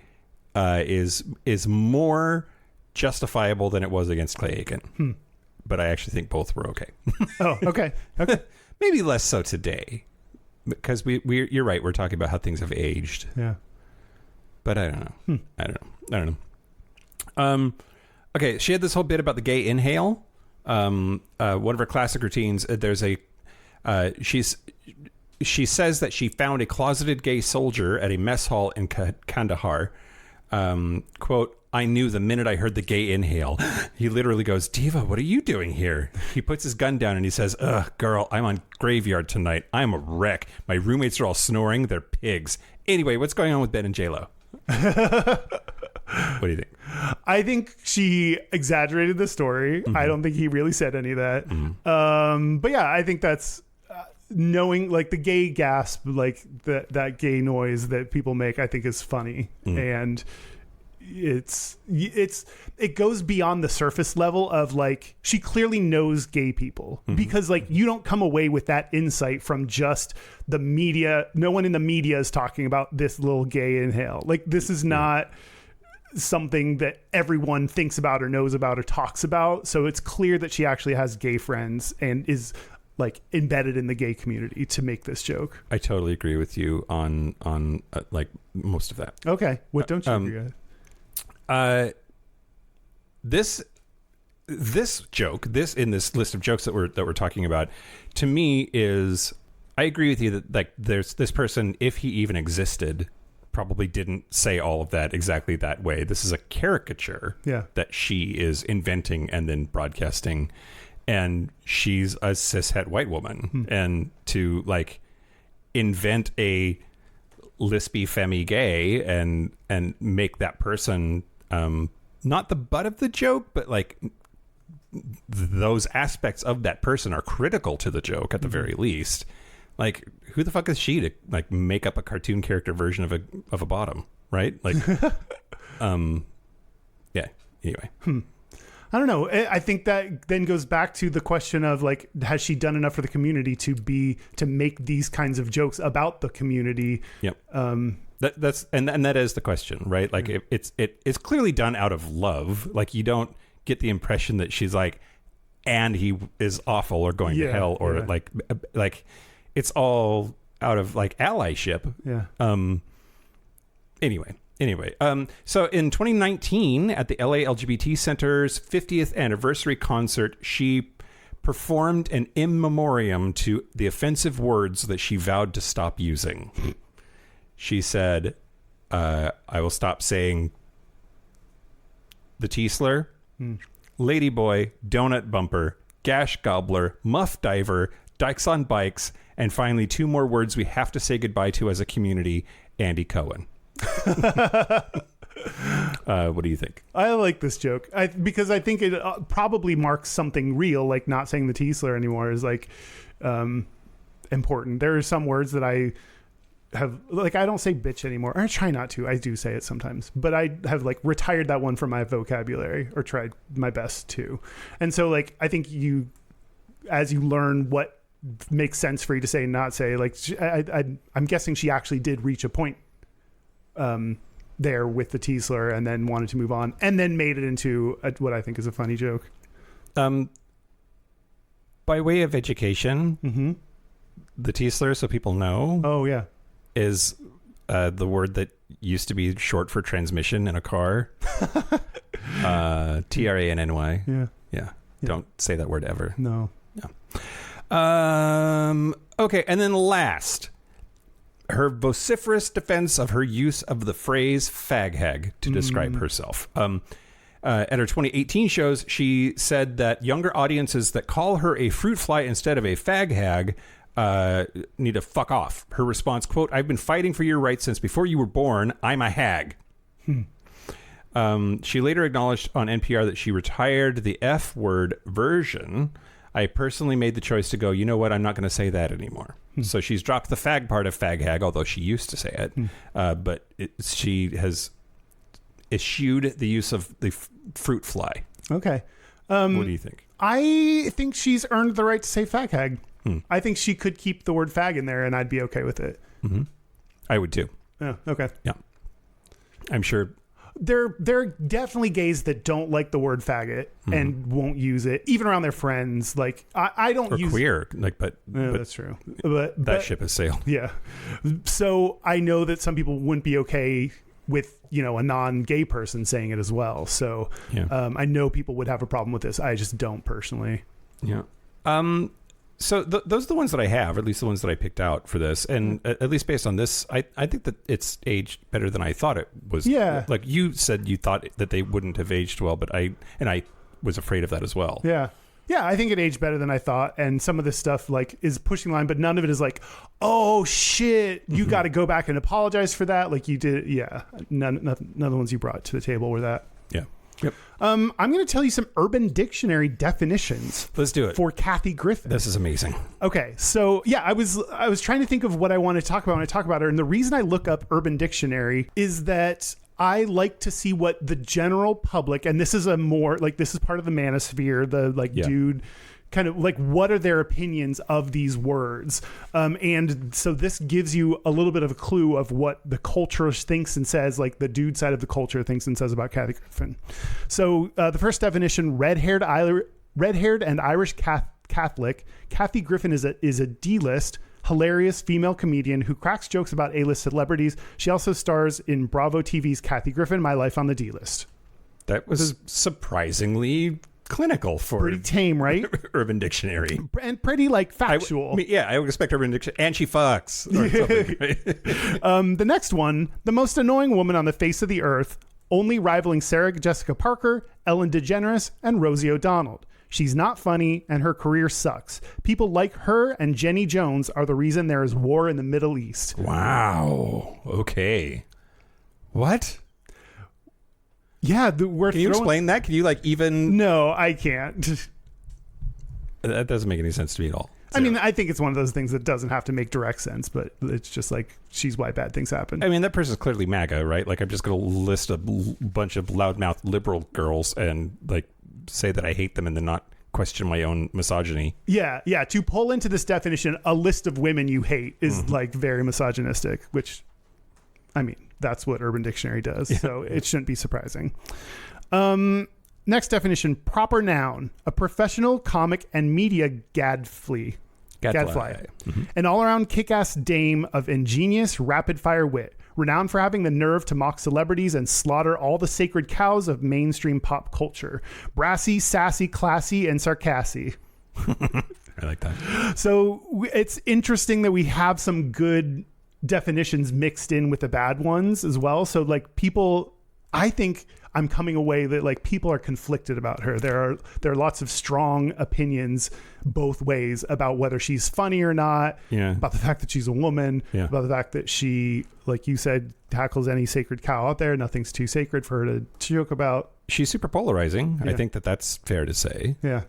is more justifiable than it was against Clay Aiken. But I actually think both were okay. Oh, okay. Okay. Maybe less so today. because you're right. We're talking about how things have aged. Yeah. But I don't know. I don't know. Okay, she had this whole bit about the gay inhale. One of her classic routines. There's a she says that she found a closeted gay soldier at a mess hall in Kandahar. Quote, I knew the minute I heard the gay inhale. He literally goes, Diva, what are you doing here? He puts his gun down and he says, ugh, girl, I'm on graveyard tonight. I'm a wreck. My roommates are all snoring. They're pigs. Anyway, what's going on with Ben and J-Lo? What do you think? I think she exaggerated the story. I don't think he really said any of that. But yeah, I think that's knowing, like, the gay gasp, like that gay noise that people make, I think is funny. And it goes beyond the surface level of, like, she clearly knows gay people, because, like, you don't come away with that insight from just the media. No one in the media is talking about this little gay inhale. Like, this is not something that everyone thinks about or knows about or talks about. So it's clear that she actually has gay friends and is, like, embedded in the gay community to make this joke. I totally agree with you on like most of that. Okay, what don't you agree with? This joke, in this list of jokes that we're talking about, to me is, I agree with you that, like, there's this person, if he even existed, probably didn't say all of that exactly that way. This is a caricature that she is inventing and then broadcasting, and she's a cishet white woman, and to, like, invent a lispy femi gay and make that person not the butt of the joke, but, like, those aspects of that person are critical to the joke at the very least. Like, who the fuck is she to, like, make up a cartoon character version of a bottom, right? Like, yeah. Anyway, I don't know. I think that then goes back to the question of, like, has she done enough for the community to make these kinds of jokes about the community? Yep. That's that is the question, right? Like, it's clearly done out of love. Like, you don't get the impression that she's like, and he is awful or going to hell, or like it's all out of, like, allyship. Yeah. Anyway. So in 2019, at the LA LGBT Center's 50th anniversary concert, she performed an in memoriam to the offensive words that she vowed to stop using. She said, I will stop saying the T-slur, ladyboy, donut bumper, gash gobbler, muff diver, dykes on bikes, and finally 2 more words we have to say goodbye to as a community, Andy Cohen. What do you think? I like this joke because I think it probably marks something real, like not saying the T-slur anymore is, like, important. There are some words that I have, like, I don't say bitch anymore, or I try not to. I do say it sometimes, but I have, like, retired that one from my vocabulary, or tried my best to. And so, like, I think as you learn what makes sense for you to say and not say, like, I'm guessing she actually did reach a point there with the T-slur and then wanted to move on and then made it into what I think is a funny joke. By way of education, the T-slur, so people know, is the word that used to be short for transmission in a car. TRANNY. Yeah. Don't say that word ever. No. Okay, and then last, her vociferous defense of her use of the phrase fag hag to describe herself. At her 2018 shows, she said that younger audiences that call her a fruit fly instead of a fag hag need to fuck off. Her response, quote, I've been fighting for your rights since before you were born. I'm a hag. She later acknowledged on NPR that she retired the F word version. I personally made the choice to go, you know what, I'm not going to say that anymore. So she's dropped the fag part of fag hag, although she used to say it. But she has eschewed the use of the fruit fly. Okay. What do you think? I think she's earned the right to say fag hag. I think she could keep the word fag in there and I'd be okay with it. I would too. Yeah. Okay. Yeah. I'm sure There are definitely gays that don't like the word faggot and won't use it, even around their friends. Like I don't or use queer, like, but that's true. But that ship has sailed. Yeah. So I know that some people wouldn't be okay with, you know, a non-gay person saying it as well. So I know people would have a problem with this. I just don't personally. Yeah. So those are the ones that I have, or at least the ones that I picked out for this. And at least based on this, I think that it's aged better than I thought it was. Yeah. Like you said, you thought that they wouldn't have aged well, but I was afraid of that as well. Yeah. Yeah, I think it aged better than I thought. And some of this stuff like is pushing the line, but none of it is like, oh shit, you got to go back and apologize for that. Like you did. Yeah. None of the ones you brought to the table were that. Yeah. Yep. I'm going to tell you some Urban Dictionary definitions. Let's do it. For Kathy Griffin. This is amazing. Okay, so yeah, I was trying to think of what I want to talk about when I talk about her, and the reason I look up Urban Dictionary is that I like to see what the general public, and this is this is part of the manosphere, the dude kind of like, what are their opinions of these words? And so this gives you a little bit of a clue of what the culture thinks and says, like the dude side of the culture thinks and says about Kathy Griffin. So the first definition, red-haired and Irish Catholic, Kathy Griffin is a D-list, hilarious female comedian who cracks jokes about A-list celebrities. She also stars in Bravo TV's Kathy Griffin, My Life on the D-List. That was surprisingly clinical for pretty tame, right? Urban Dictionary, and pretty like factual. I would expect Urban Dictionary, and she fucks. Or something, right? The next one, the most annoying woman on the face of the earth, only rivaling Sarah Jessica Parker, Ellen DeGeneres, and Rosie O'Donnell. She's not funny, and her career sucks. People like her and Jenny Jones are the reason there is war in the Middle East. Wow. Okay. What? Yeah, Can you explain that? Can you even? No, I can't. That doesn't make any sense to me at all. I mean, I think it's one of those things that doesn't have to make direct sense, but it's just like, she's why bad things happen. I mean, that person's clearly MAGA, right? Like, I'm just going to list a bunch of loudmouth liberal girls and like say that I hate them and then not question my own misogyny. Yeah. To pull into this definition, a list of women you hate is like very misogynistic, which, I mean, that's what Urban Dictionary does. Yeah. So it shouldn't be surprising. Next definition, proper noun, a professional comic and media gadfly. An all-around kick-ass dame of ingenious, rapid-fire wit, renowned for having the nerve to mock celebrities and slaughter all the sacred cows of mainstream pop culture. Brassy, sassy, classy, and sarcastic. I like that. So it's interesting that we have some good definitions mixed in with the bad ones as well. So like people, I think I'm coming away that like people are conflicted about her. There are lots of strong opinions both ways about whether she's funny or not, about the fact that she's a woman, about the fact that she, like you said, tackles any sacred cow out there. Nothing's too sacred for her to joke about. She's super polarizing. I think that's fair to say. Yeah.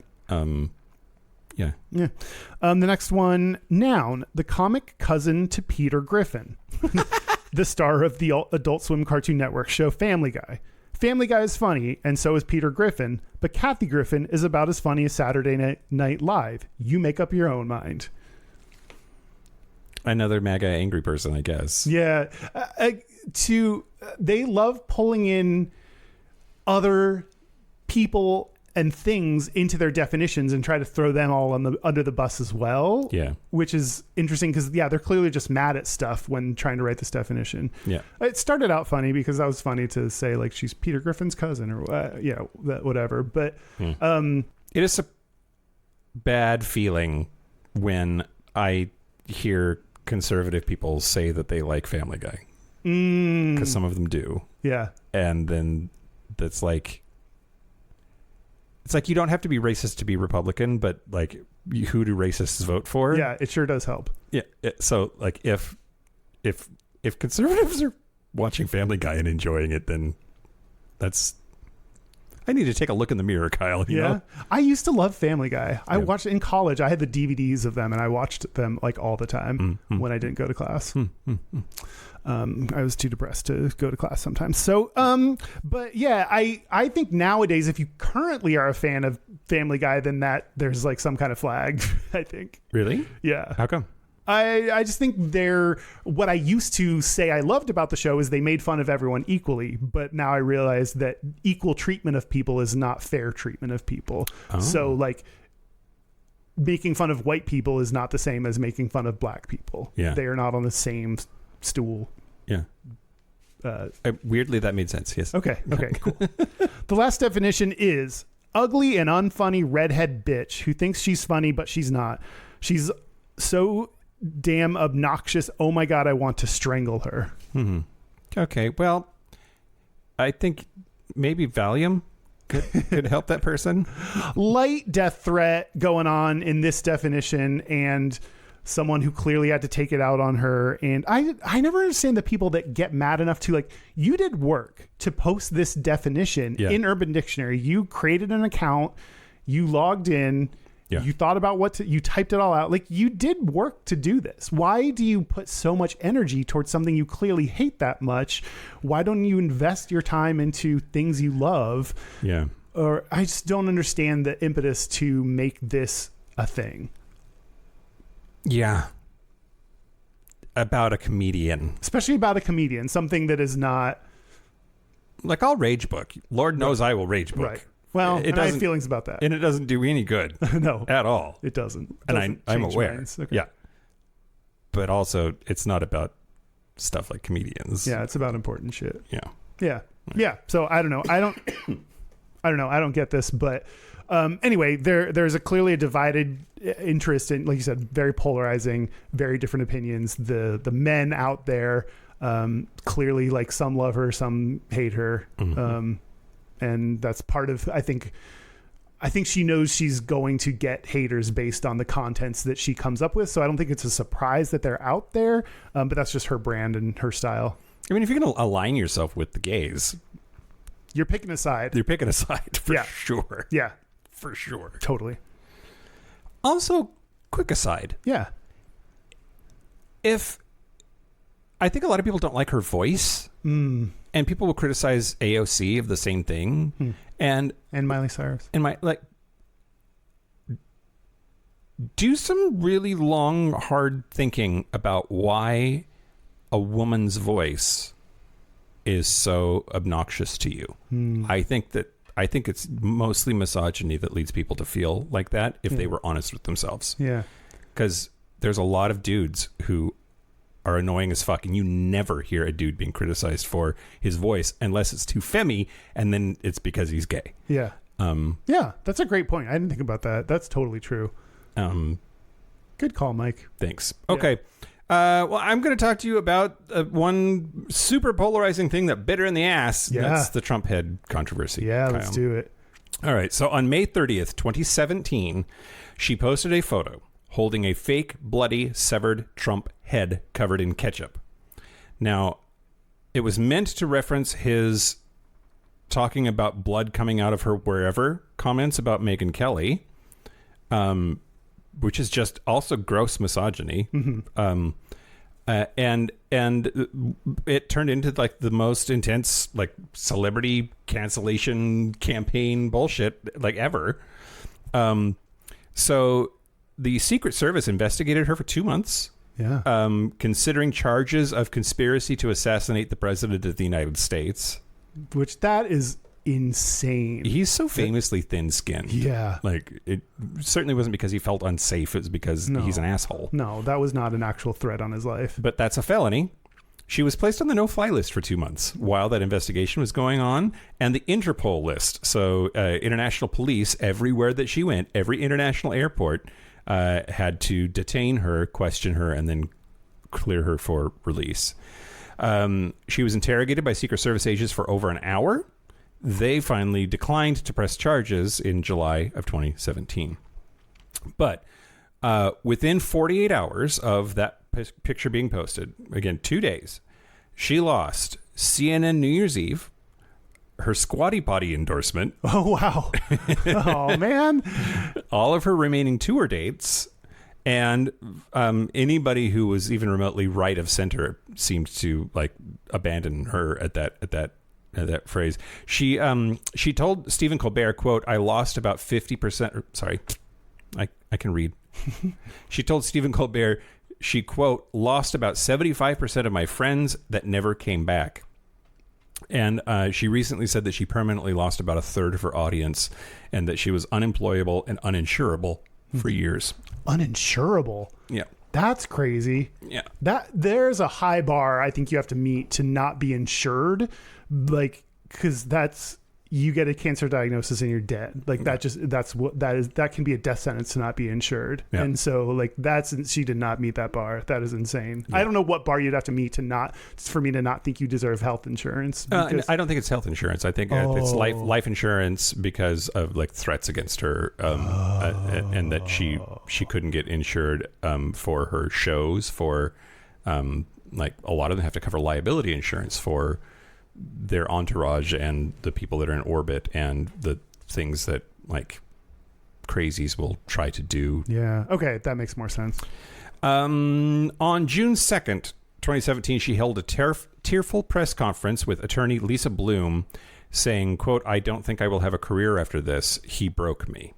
Yeah. The next one, noun, the comic cousin to Peter Griffin, the star of the Adult Swim Cartoon Network show Family Guy. Family Guy is funny, and so is Peter Griffin, but Kathy Griffin is about as funny as Saturday Night Live. You make up your own mind. Another MAGA angry person, I guess. Yeah. They love pulling in other people and things into their definitions and try to throw them all under the bus as well. Yeah. Which is interesting because, they're clearly just mad at stuff when trying to write this definition. Yeah. It started out funny because that was funny to say, like, she's Peter Griffin's cousin or, whatever. But it is a bad feeling when I hear conservative people say that they like Family Guy. Because some of them do. Yeah. And then that's like, it's like you don't have to be racist to be Republican, but like, who do racists vote for? Yeah, it sure does help. Yeah. So like, if conservatives are watching Family Guy and enjoying it, then I need to take a look in the mirror, Kyle. You know? I used to love Family Guy. I watched it in college. I had the DVDs of them, and I watched them like all the time when I didn't go to class. I was too depressed to go to class sometimes. So, but yeah, I think nowadays, if you currently are a fan of Family Guy, then there's like some kind of flag, I think. Really? Yeah. How come? I just think they're what I used to say I loved about the show is they made fun of everyone equally, but now I realize that equal treatment of people is not fair treatment of people. Oh. So like making fun of white people is not the same as making fun of black people. Yeah. They are not on the same stool. Yeah. Weirdly, that made sense. Yes. Okay, cool. The last definition is ugly and unfunny redhead bitch who thinks she's funny, but she's not. She's so damn obnoxious. Oh my God, I want to strangle her. Mm-hmm. Okay, well, I think maybe Valium could help that person. Light death threat going on in this definition, and someone who clearly had to take it out on her. And I never understand the people that get mad enough to like, you did work to post this definition in Urban Dictionary. You created an account, you logged in, you thought about you typed it all out. Like, you did work to do this. Why do you put so much energy towards something you clearly hate that much? Why don't you invest your time into things you love? Yeah. Or I just don't understand the impetus to make this a thing. Yeah. About a comedian. Especially about a comedian. Something that is not... Like, I'll rage book. Lord knows I will rage book. Right. Well, I have feelings about that. And it doesn't do any good. No. At all. It doesn't. And I'm aware. Okay. Yeah. But also, it's not about stuff like comedians. Yeah, it's about important shit. Yeah. Yeah. Yeah. So I don't know. I don't get this, but anyway, there's clearly a divided interest in, like you said, very polarizing, very different opinions. The men out there clearly, like, some love her, some hate her. Mm-hmm. And that's part of, I think she knows she's going to get haters based on the contents that she comes up with. So I don't think it's a surprise that they're out there, but that's just her brand and her style. I mean, if you're going to align yourself with the gays, you're picking a side. You're picking a side for sure. Yeah. For sure. Totally. Also, quick aside. Yeah. I think a lot of people don't like her voice. And people will criticize AOC of the same thing. And Miley Cyrus. Do some really long, hard thinking about why a woman's voice is so obnoxious to you. I think it's mostly misogyny that leads people to feel like that if they were honest with themselves. Yeah. Because there's a lot of dudes who are annoying as fuck, and you never hear a dude being criticized for his voice unless it's too femmy, and then it's because he's gay. Yeah. Yeah, that's a great point. I didn't think about that. That's totally true. Good call, Mike. Thanks. Okay. Well, I'm going to talk to you about one super polarizing thing that bit her in the ass. Yeah. That's the Trump head controversy. Yeah, Kyle. let's do it. All right. So on May 30th, 2017, she posted a photo holding a fake, bloody, severed Trump head covered in ketchup. Now, it was meant to reference his talking about blood coming out of her wherever comments about Megyn Kelly, which is just also gross misogyny. Mm-hmm. And it turned into like the most intense like celebrity cancellation campaign bullshit like ever. So the Secret Service investigated her for 2 months. Yeah. Considering charges of conspiracy to assassinate the president of the United States. Which that is insane. He's so famously thin-skinned. Yeah. Like, it certainly wasn't because he felt unsafe. It was because he's an asshole. No, that was not an actual threat on his life. But that's a felony. She was placed on the no-fly list for 2 months while that investigation was going on, and the Interpol list. So international police, everywhere that she went, every international airport, had to detain her, question her, and then clear her for release. She was interrogated by Secret Service agents for over an hour. They finally declined to press charges in July of 2017. But within 48 hours of that picture being posted, again, 2 days, she lost CNN New Year's Eve, her Squatty Potty endorsement. Oh, wow. Oh, man. All of her remaining tour dates, and anybody who was even remotely right of center seemed to like abandon her at that phrase. She told Stephen Colbert, quote, "I lost about 50%." Sorry, I can read. She told Stephen Colbert she, quote, lost about 75% of my friends that never came back. And she recently said that she permanently lost about a third of her audience and that she was unemployable and uninsurable for years. Uninsurable? Yeah. That's crazy. Yeah. There's a high bar I think you have to meet to not be insured. Like, because you get a cancer diagnosis and you're dead. Like that can be a death sentence to not be insured. Yeah. And so like she did not meet that bar. That is insane. Yeah. I don't know what bar you'd have to meet for me to not think you deserve health insurance. I don't think it's health insurance. I think it's life insurance because of like threats against her, and that she couldn't get insured for her shows. For like a lot of them have to cover liability insurance for their entourage and the people that are in orbit and the things that like crazies will try to do. Yeah. Okay. That makes more sense. On June 2nd, 2017, she held a tearful press conference with attorney Lisa Bloom saying, quote, I don't think I will have a career after this. He broke me.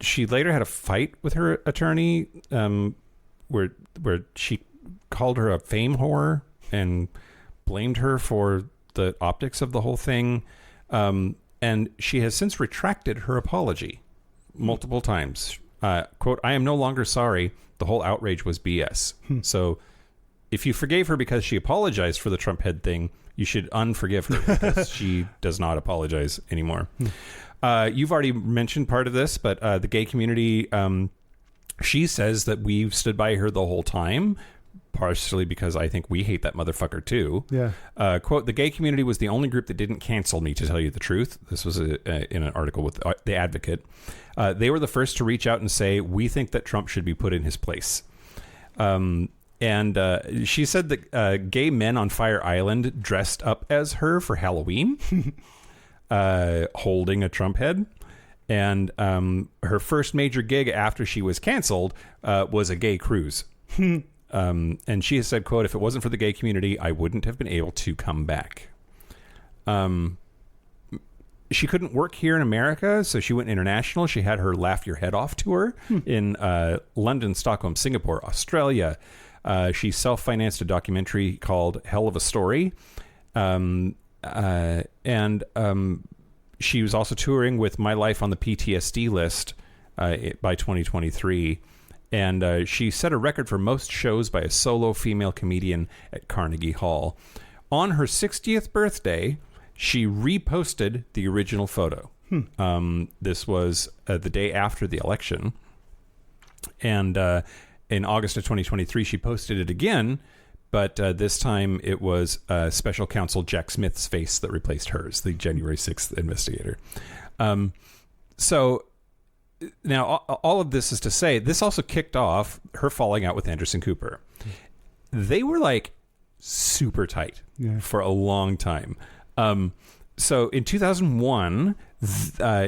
She later had a fight with her attorney where she called her a fame whore and blamed her for the optics of the whole thing. And she has since retracted her apology multiple times. Quote, I am no longer sorry. The whole outrage was BS. So if you forgave her because she apologized for the Trump head thing, you should unforgive her because she does not apologize anymore. You've already mentioned part of this, but the gay community, she says that we've stood by her the whole time, partially because I think we hate that motherfucker too. Yeah. Quote, the gay community was the only group that didn't cancel me, to tell you the truth. This was in an article with The Advocate. They were the first to reach out and say, we think that Trump should be put in his place. And she said that gay men on Fire Island dressed up as her for Halloween, holding a Trump head. And her first major gig after she was canceled was a gay cruise. And she has said, quote, if it wasn't for the gay community, I wouldn't have been able to come back. She couldn't work here in America, so she went international. She had her Laugh Your Head Off tour in London, Stockholm, Singapore, Australia. She self-financed a documentary called Hell of a Story. And she was also touring with My Life on the PTSD List by 2023. And she set a record for most shows by a solo female comedian at Carnegie Hall. On her 60th birthday, she reposted the original photo. This was the day after the election. And in August of 2023, she posted it again, but this time it was special counsel Jack Smith's face that replaced hers, the January 6th investigator. So now all of this is to say, this also kicked off her falling out with Anderson Cooper. They were like super tight for a long time. So in 2001,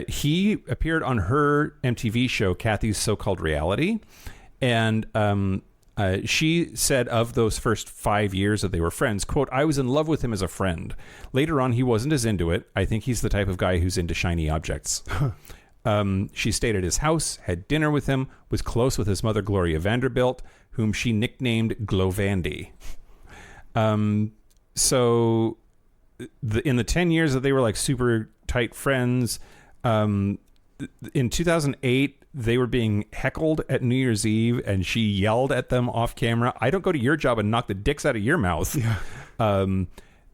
he appeared on her MTV show, Kathy's So-Called Reality. And she said of those first 5 years that they were friends, quote, I was in love with him as a friend. Later on, he wasn't as into it. I think he's the type of guy who's into shiny objects. She stayed at his house, had dinner with him, was close with his mother, Gloria Vanderbilt, whom she nicknamed Glovandy. So in the 10 years that they were like super tight friends, in 2008, they were being heckled at New Year's Eve, and she yelled at them off camera, I don't go to your job and knock the dicks out of your mouth. Yeah.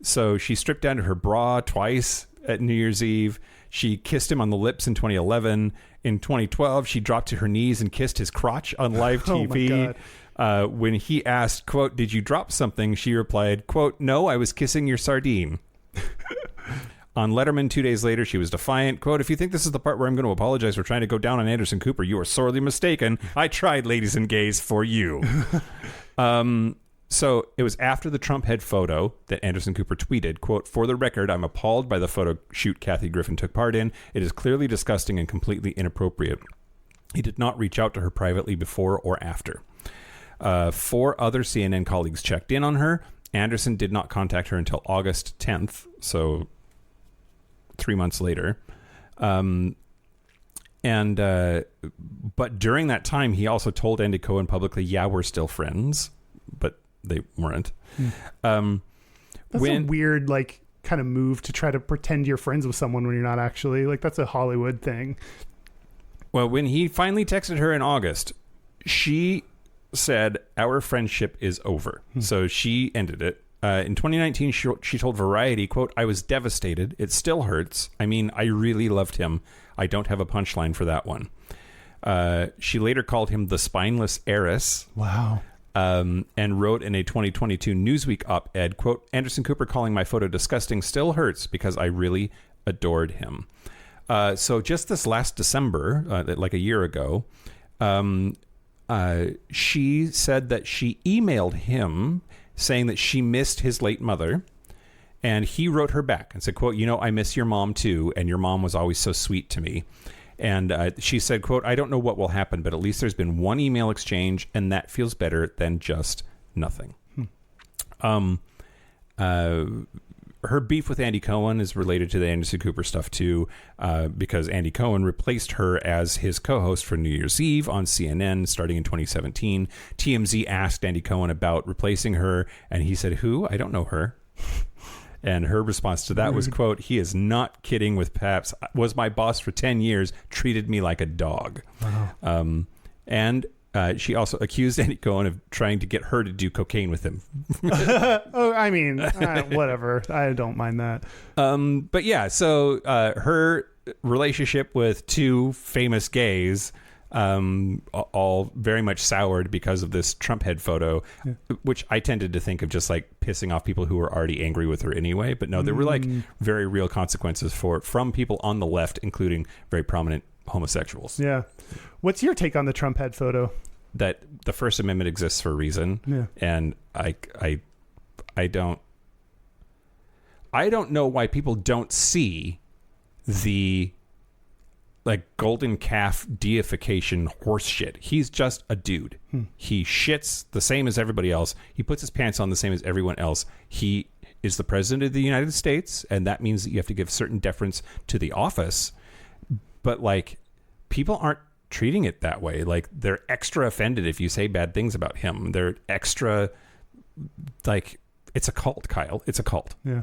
So she stripped down to her bra twice at New Year's Eve. She kissed him on the lips in 2011. In 2012, she dropped to her knees and kissed his crotch on live TV. Oh my God. When he asked, quote, did you drop something? She replied, quote, no, I was kissing your sardine. On Letterman 2 days later, she was defiant. Quote, if you think this is the part where I'm going to apologize for trying to go down on Anderson Cooper, you are sorely mistaken. I tried, ladies and gays, for you. So it was after the Trump head photo that Anderson Cooper tweeted, quote, for the record, I'm appalled by the photo shoot Kathy Griffin took part in. It is clearly disgusting and completely inappropriate. He did not reach out to her privately before or after. 4 other CNN colleagues checked in on her. Anderson did not contact her until August 10th, so 3 months later. And but during that time, he also told Andy Cohen publicly, "Yeah, we're still friends," but they weren't. That's a weird, like, kind of move to try to pretend you're friends with someone when you're not actually. Like, that's a Hollywood thing. Well, when he finally texted her in August, she said, "Our friendship is over." So she ended it. In 2019, she told Variety, quote, "I was devastated. It still hurts. I mean, I really loved him. I don't have a punchline for that one." She later called him the spineless heiress. Wow. And wrote in a 2022 Newsweek op-ed, quote, "Anderson Cooper calling my photo disgusting still hurts because I really adored him." So just this last December, like a year ago, she said that she emailed him saying that she missed his late mother. And he wrote her back and said, quote, "You know, I miss your mom too. And your mom was always so sweet to me." And she said, quote, "I don't know what will happen, but at least there's been one email exchange, and that feels better than just nothing." Her beef with Andy Cohen is related to the Anderson Cooper stuff, too, because Andy Cohen replaced her as his co-host for New Year's Eve on CNN starting in 2017. TMZ asked Andy Cohen about replacing her, and he said, "Who? I don't know her." And her response to that was, quote, "He is not kidding with Paps. Was my boss for 10 years, treated me like a dog." Wow. And she also accused Andy Cohen of trying to get her to do cocaine with him. Oh, I mean, whatever. I don't mind that. But yeah, so her relationship with two famous gays all very much soured because of this Trump head photo, which I tended to think of just like pissing off people who were already angry with her anyway. But no, there were like very real consequences from people on the left, including very prominent homosexuals. Yeah. What's your take on the Trump head photo? That the First Amendment exists for a reason. Yeah. And I don't know why people don't see the like golden calf deification horse shit. He's just a dude. He shits the same as everybody else. He puts his pants on the same as everyone else. He is the president of the United States, and that means that you have to give certain deference to the office. But like, people aren't treating it that way. Like, they're extra offended if you say bad things about him. They're extra, like, it's a cult, Kyle. It's a cult. Yeah.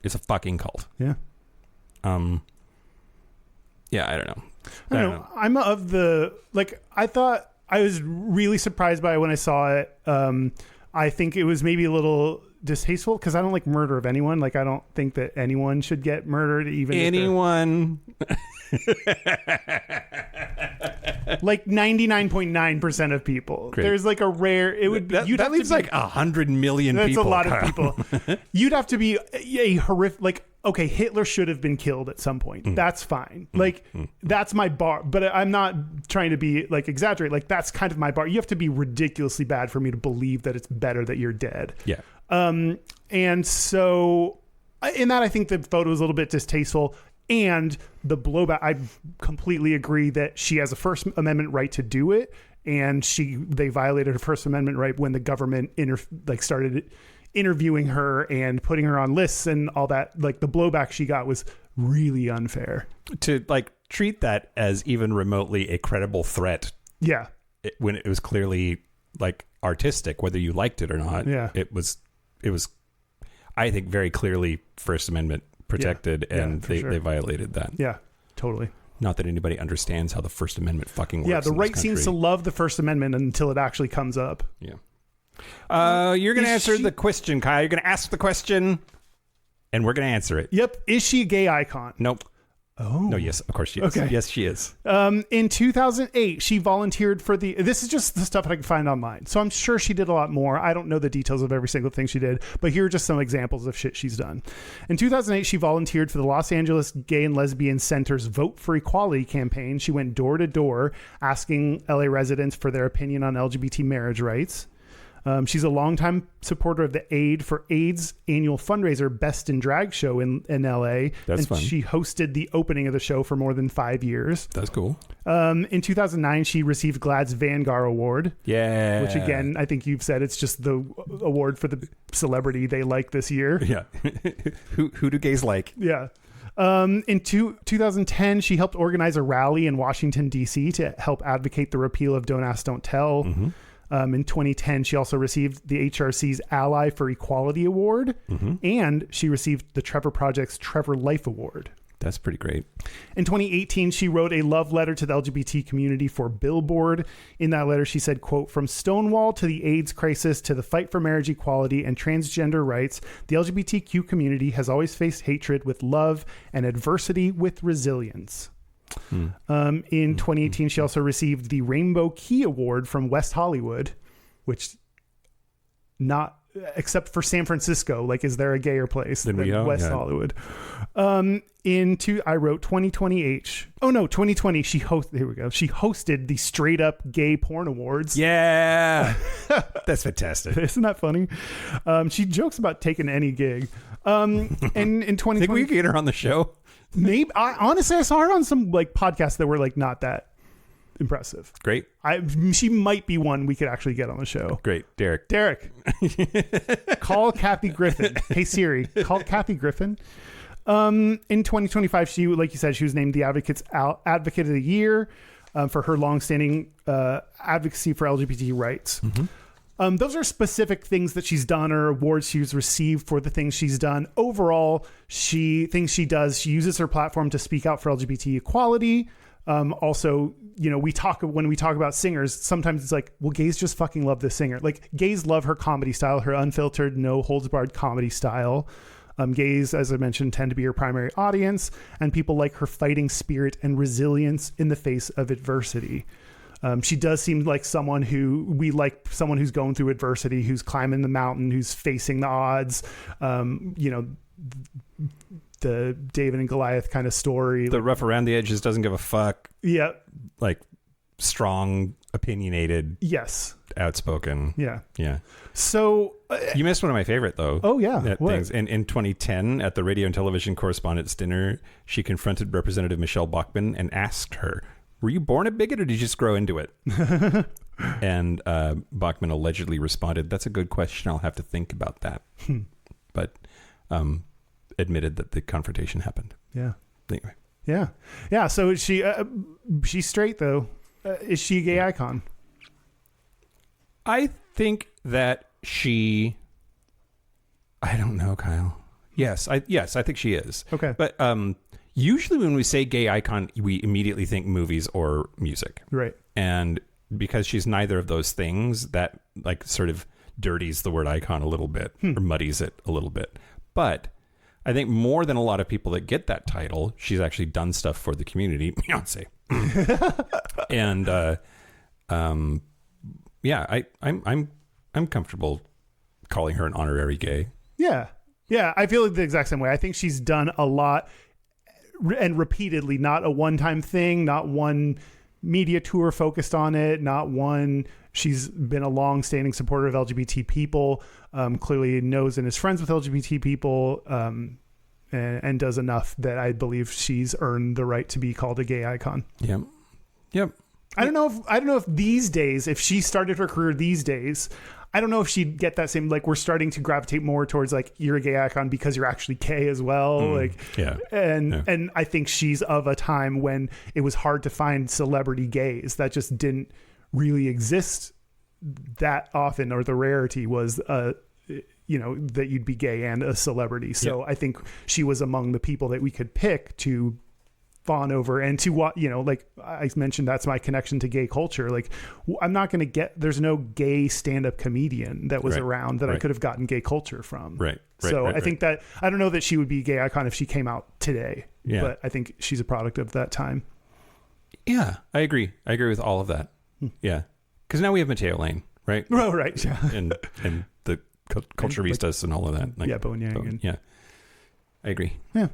It's a fucking cult. Yeah. Yeah, I don't know. I don't know. I'm of the, like, I thought, I was really surprised by it when I saw it. I think it was maybe a little distasteful because I don't like murder of anyone. Like, I don't think that anyone should get murdered, even anyone. Like 99.9% of people. Great. There's like a rare. It would. That leaves like 100 million that's people. That's a lot of people. You'd have to be a horrific. Like, okay, Hitler should have been killed at some point. That's fine. Like, that's my bar. But I'm not trying to be like exaggerate. Like, that's kind of my bar. You have to be ridiculously bad for me to believe that it's better that you're dead. Yeah. And so in that, I think the photo is a little bit distasteful. And the blowback, I completely agree that she has a First Amendment right to do it, and they violated her First Amendment right when the government started interviewing her and putting her on lists and all that. Like, the blowback she got was really unfair. To like treat that as even remotely a credible threat, yeah, when it was clearly like artistic, whether you liked it or not. Yeah, it was, I think, very clearly First Amendment protected, and they violated that. Yeah, totally. Not that anybody understands how the First Amendment fucking works. Yeah, the right seems to love the First Amendment until it actually comes up. Yeah. You're going to answer the question, Kyle. You're going to ask the question, and we're going to answer it. Yep. Is she a gay icon? Nope. Oh. No, yes, of course she is. Okay. Yes, she is. In 2008, she volunteered for this is just the stuff that I can find online. So I'm sure she did a lot more. I don't know the details of every single thing she did, but here are just some examples of shit she's done. In 2008, she volunteered for the Los Angeles Gay and Lesbian Center's Vote for Equality campaign. She went door to door asking LA residents for their opinion on LGBT marriage rights. She's a longtime supporter of the Aid for AIDS annual fundraiser Best in Drag show in LA. That's fun. She hosted the opening of the show for more than 5 years. That's cool. In 2009, she received GLAAD's Vanguard Award. Yeah. Which, again, I think you've said it's just the award for the celebrity they like this year. Yeah. Who do gays like? Yeah. In 2010, she helped organize a rally in Washington, D.C. to help advocate the repeal of Don't Ask, Don't Tell. In 2010, she also received the HRC's Ally for Equality Award, and she received the Trevor Project's Trevor Life Award. That's pretty great. In 2018, she wrote a love letter to the LGBT community for Billboard. In that letter, she said, quote, "From Stonewall to the AIDS crisis to the fight for marriage equality and transgender rights, the LGBTQ community has always faced hatred with love and adversity with resilience." In 2018, she also received the Rainbow Key Award from West Hollywood, which not except for San Francisco. Like, is there a gayer place than West Hollywood? I wrote 2020H. Oh no, 2020. Here we go. She hosted the Straight Up Gay Porn Awards. Yeah, that's fantastic. Isn't that funny? She jokes about taking any gig. And in 2020, think we could get her on the show. Maybe. Honestly, I saw her on some like podcasts that were like not that impressive. Great. She might be one we could actually get on the show. Great. Derek. Call Kathy Griffin. Hey Siri, call Kathy Griffin. In 2025, she, like you said, she was named the Advocate of the Year for her longstanding advocacy for LGBT rights. Those are specific things that she's done or awards she's received for the things she's done. Overall, she uses her platform to speak out for LGBT equality. Also, you know, when we talk about singers, sometimes it's like, well, gays just fucking love this singer. Like, gays love her comedy style, her unfiltered, no holds barred comedy style. Gays, as I mentioned, tend to be her primary audience, and people like her fighting spirit and resilience in the face of adversity. She does seem like someone who's going through adversity, who's climbing the mountain, who's facing the odds. You know, the David and Goliath kind of story. The rough around the edges, doesn't give a fuck. Yeah. Like strong, opinionated. Yes. Outspoken. Yeah. Yeah. So you missed one of my favorite though. Oh yeah. Things. In 2010 at the Radio and Television Correspondents' Dinner, she confronted Representative Michelle Bachmann and asked her, "Were you born a bigot or did you just grow into it?" And Bachmann allegedly responded, "That's a good question. I'll have to think about that." But admitted that the confrontation happened. Yeah. Anyway. Yeah. Yeah. So she's straight though. Is she a gay icon? I think that I don't know, Kyle. Yes, I think she is. Okay. But usually when we say gay icon, we immediately think movies or music. Right. And because she's neither of those things, that like sort of dirties the word icon a little bit or muddies it a little bit. But I think more than a lot of people that get that title, she's actually done stuff for the community. Beyonce. And yeah, I'm comfortable calling her an honorary gay. Yeah. Yeah, I feel like the exact same way. I think she's done a lot and repeatedly, not a one-time thing, not one media tour focused on it, not one. She's been a long-standing supporter of LGBT people, clearly knows and is friends with LGBT people, and does enough that I believe she's earned the right to be called a gay icon. Yep. Yep. I don't know if these days, if she started her career these days, I don't know if she'd get that same, like, we're starting to gravitate more towards like, you're a gay icon because you're actually gay as well. And I think she's of a time when it was hard to find celebrity gays. That just didn't really exist that often, or the rarity was, you know, that you'd be gay and a celebrity. So I think she was among the people that we could pick to fawn over and to what, you know, like I mentioned, that's my connection to gay culture. Like, I'm not going to there's no gay stand-up comedian that was around that I could have gotten gay culture from. So I think that, I don't know that she would be a gay icon if she came out today, but I think she's a product of that time. Yeah, I agree with all of that. Yeah. Because now we have Mateo Lane, right? Oh, right. Yeah. and the culturistas and all of that. Like, Bone Yang. Yeah. I agree. Yeah.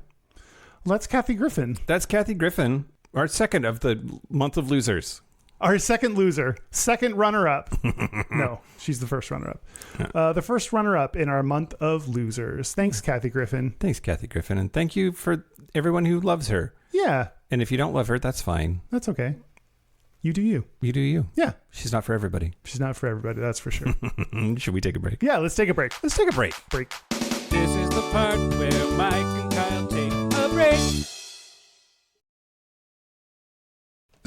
Well, that's Kathy Griffin. That's Kathy Griffin, our second of the month of losers. Our second loser. Second runner-up. No, she's the first runner-up. Yeah. The first runner-up in our month of losers. Thanks, Kathy Griffin. Thanks, Kathy Griffin. And thank you for everyone who loves her. Yeah. And if you don't love her, that's fine. That's okay. You do you. You do you. Yeah. She's not for everybody. She's not for everybody, that's for sure. Should we take a break? Yeah, let's take a break. Let's take a break. This is the part where Mike and Kyle take a break.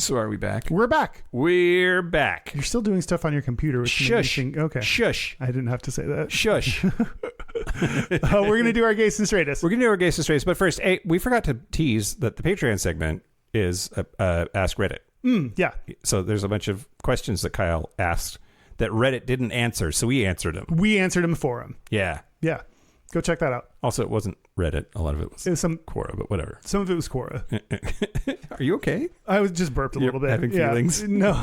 So are we back? We're back. We're back. You're still doing stuff on your computer. Which Shush. Okay. Shush. I didn't have to say that. Shush. We're going to do our Gayest and Straightest. We're going to do our Gayest and Straightest. But first, we forgot to tease that the Patreon segment is Ask Reddit. Yeah. So there's a bunch of questions that Kyle asked that Reddit didn't answer. So we answered them. We answered them for him. Yeah. Yeah. Go check that out. Also, it wasn't Reddit. A lot of it was some Quora, but whatever. Some of it was Quora. Are you okay? I was just burped a little bit. Having feelings? No,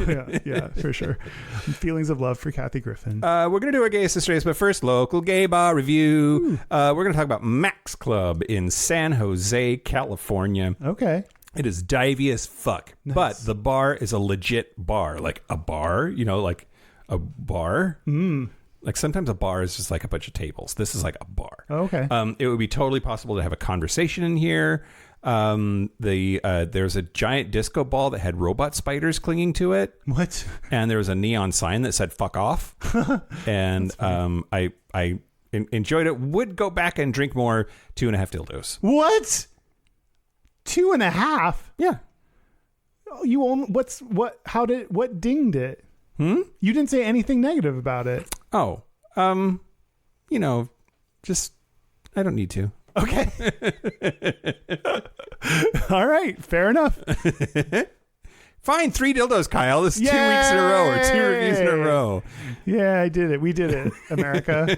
yeah, for sure. Feelings of love for Kathy Griffin. We're going to do our Gayest and Straightest, but first, local gay bar review. We're going to talk about Max Club in San Jose, California. Okay. It is divey as fuck, but the bar is a legit bar. Like a bar, like a bar. Like sometimes a bar is just like a bunch of tables. This is like a bar. Okay. It would be totally possible to have a conversation in here. There's a giant disco ball that had robot spiders clinging to it. What? And there was a neon sign that said "fuck off." And I enjoyed it. Would go back and drink more. 2.5 dildos. What? 2.5? Yeah. Oh, you own what dinged it? You didn't say anything negative about it. Oh, just I don't need to. Okay. All right. Fair enough. Fine. 3 dildos, Kyle. This is 2 weeks in a row or 2 reviews in a row. Yeah, I did it. We did it, America.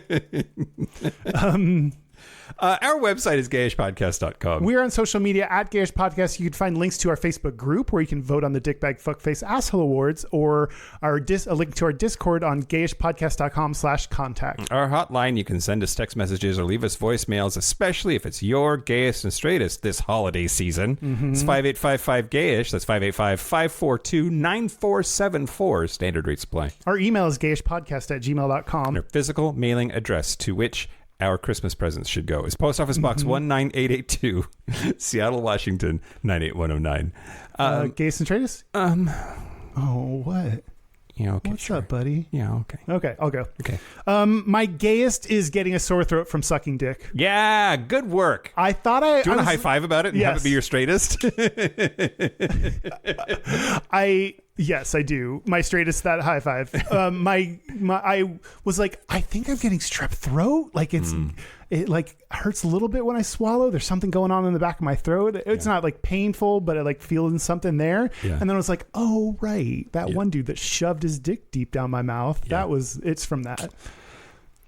Our website is gayishpodcast.com. We're on social media at Gayish Podcast. You can find links to our Facebook group where you can vote on the Dickbag Fuckface Asshole Awards, or a link to our Discord on gayishpodcast.com/contact. Our hotline, you can send us text messages or leave us voicemails, especially if it's your Gayest and Straightest this holiday season. It's 5855-GAYISH. That's 585-542-9474. Standard rate supply. Our email is gayishpodcast@gmail.com. And our physical mailing address to which our Christmas presents should go is Post Office Box 19882, Seattle, Washington 98109. Gayest and Straightest? Oh, what? Yeah, okay. What's up, buddy? Yeah, okay. Okay, I'll go. Okay. My gayest is getting a sore throat from sucking dick. Yeah, good work. I thought Do you want a high five about it and have it be your straightest? Yes, I do. My straightest, that high five. I was like, I think I'm getting strep throat. Like it like hurts a little bit when I swallow. There's something going on in the back of my throat. It's not like painful, but I like feeling something there. Yeah. And then I was like, oh right, that one dude that shoved his dick deep down my mouth. Yeah. It's from that.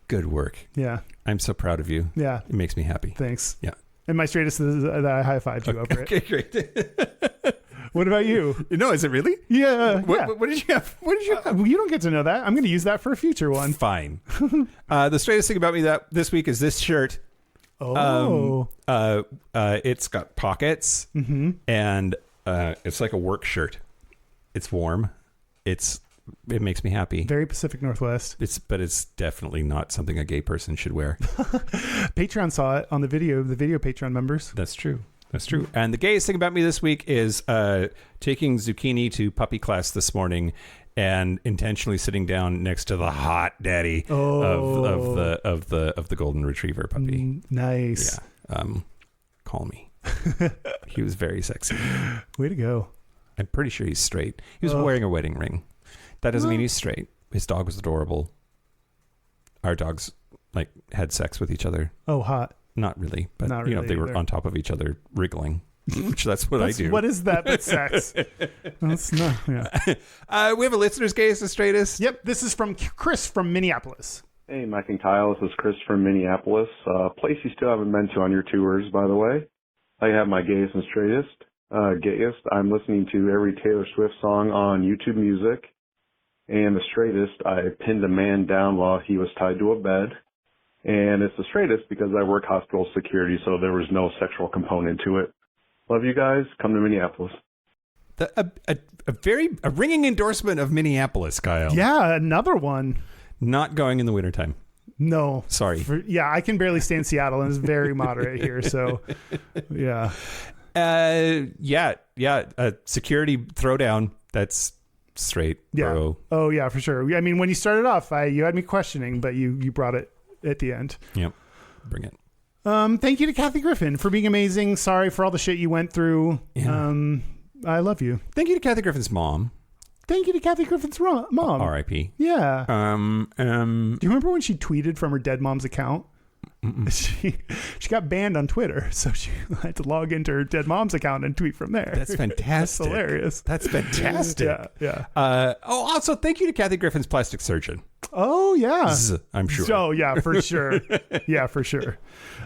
Good work. Yeah. I'm so proud of you. Yeah. It makes me happy. Thanks. Yeah. And my straightest is that I high fived you over it. Okay, great. What about you? No, is it really? Yeah. What did you have? What did you have? Well, you don't get to know that. I'm going to use that for a future one. Fine. The straightest thing about me this week is this shirt. Oh. It's got pockets, and it's like a work shirt. It's warm. It makes me happy. Very Pacific Northwest. But it's definitely not something a gay person should wear. Patreon saw it on the video Patreon members. That's true. That's true. And the gayest thing about me this week is taking Zucchini to puppy class this morning and intentionally sitting down next to the hot daddy of the golden retriever puppy. Nice. Yeah. Call me. He was very sexy. Way to go. I'm pretty sure he's straight. He was wearing a wedding ring. That doesn't mean he's straight. His dog was adorable. Our dogs had sex with each other. Oh, hot. Not really, but not really they were on top of each other wriggling, which that's what I do. What is that but sex? That's not, yeah. We have a listener's Gayest and Straightest. Yep, this is from Chris from Minneapolis. Hey, Mike and Kyle, this is Chris from Minneapolis. Place you still haven't been to on your tours, by the way. I have my Gayest and Straightest. Gayest, I'm listening to every Taylor Swift song on YouTube Music. And the Straightest, I pinned a man down while he was tied to a bed. And it's the straightest because I work hospital security, so there was no sexual component to it. Love you guys. Come to Minneapolis. A ringing endorsement of Minneapolis, Kyle. Yeah, another one. Not going in the wintertime. No. Sorry. I can barely stay in Seattle, and it's very moderate here, so yeah. Security throwdown. That's straight. Yeah. Bro. Oh, yeah, for sure. I mean, when you started off, you had me questioning, but you brought it at the end. Yep. Bring it. Thank you to Kathy Griffin for being amazing. Sorry for all the shit you went through. Yeah. I love you. Thank you to Kathy Griffin's mom. Thank you to Kathy Griffin's mom. R.I.P. Yeah. Do you remember when she tweeted from her dead mom's account? She got banned on Twitter, so she had to log into her dead mom's account and tweet from there. That's fantastic. That's hilarious. That's fantastic. Yeah. Also, thank you to Kathy Griffin's plastic surgeon. Oh, yeah. I'm sure. Oh, yeah, for sure. Yeah, for sure.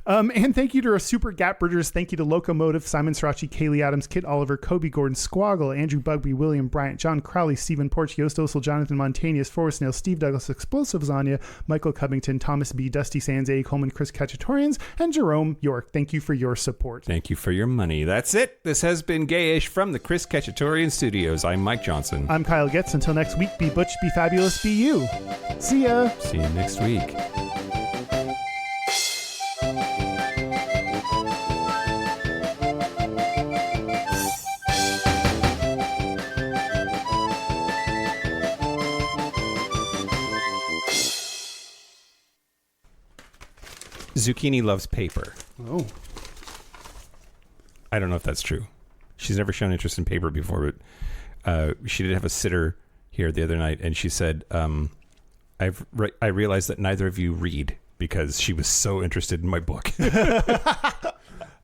And thank you to our super Gap Bridgers. Thank you to Locomotive, Simon Strachey, Kaylee Adams, Kit Oliver, Kobe Gordon, Squoggle, Andrew Bugby, William Bryant, John Crowley, Stephen Porch, Yost Osel, Jonathan Montanius, Forrest Nail, Steve Douglas, Explosive Zanya, Michael Covington, Thomas B., Dusty Sands, A. Coleman, Chris Cacciatorians, and Jerome York. Thank you for your support. Thank you for your money. That's it. This has been Gayish from the Chris Cacciatorian Studios. I'm Mike Johnson. I'm Kyle Getz. Until next week, be butch, be fabulous, be you. See ya. See you next week. Zucchini loves paper. Oh. I don't know if that's true. She's never shown interest in paper before, but she did have a sitter here the other night, and she said, I realized that neither of you read, because she was so interested in my book.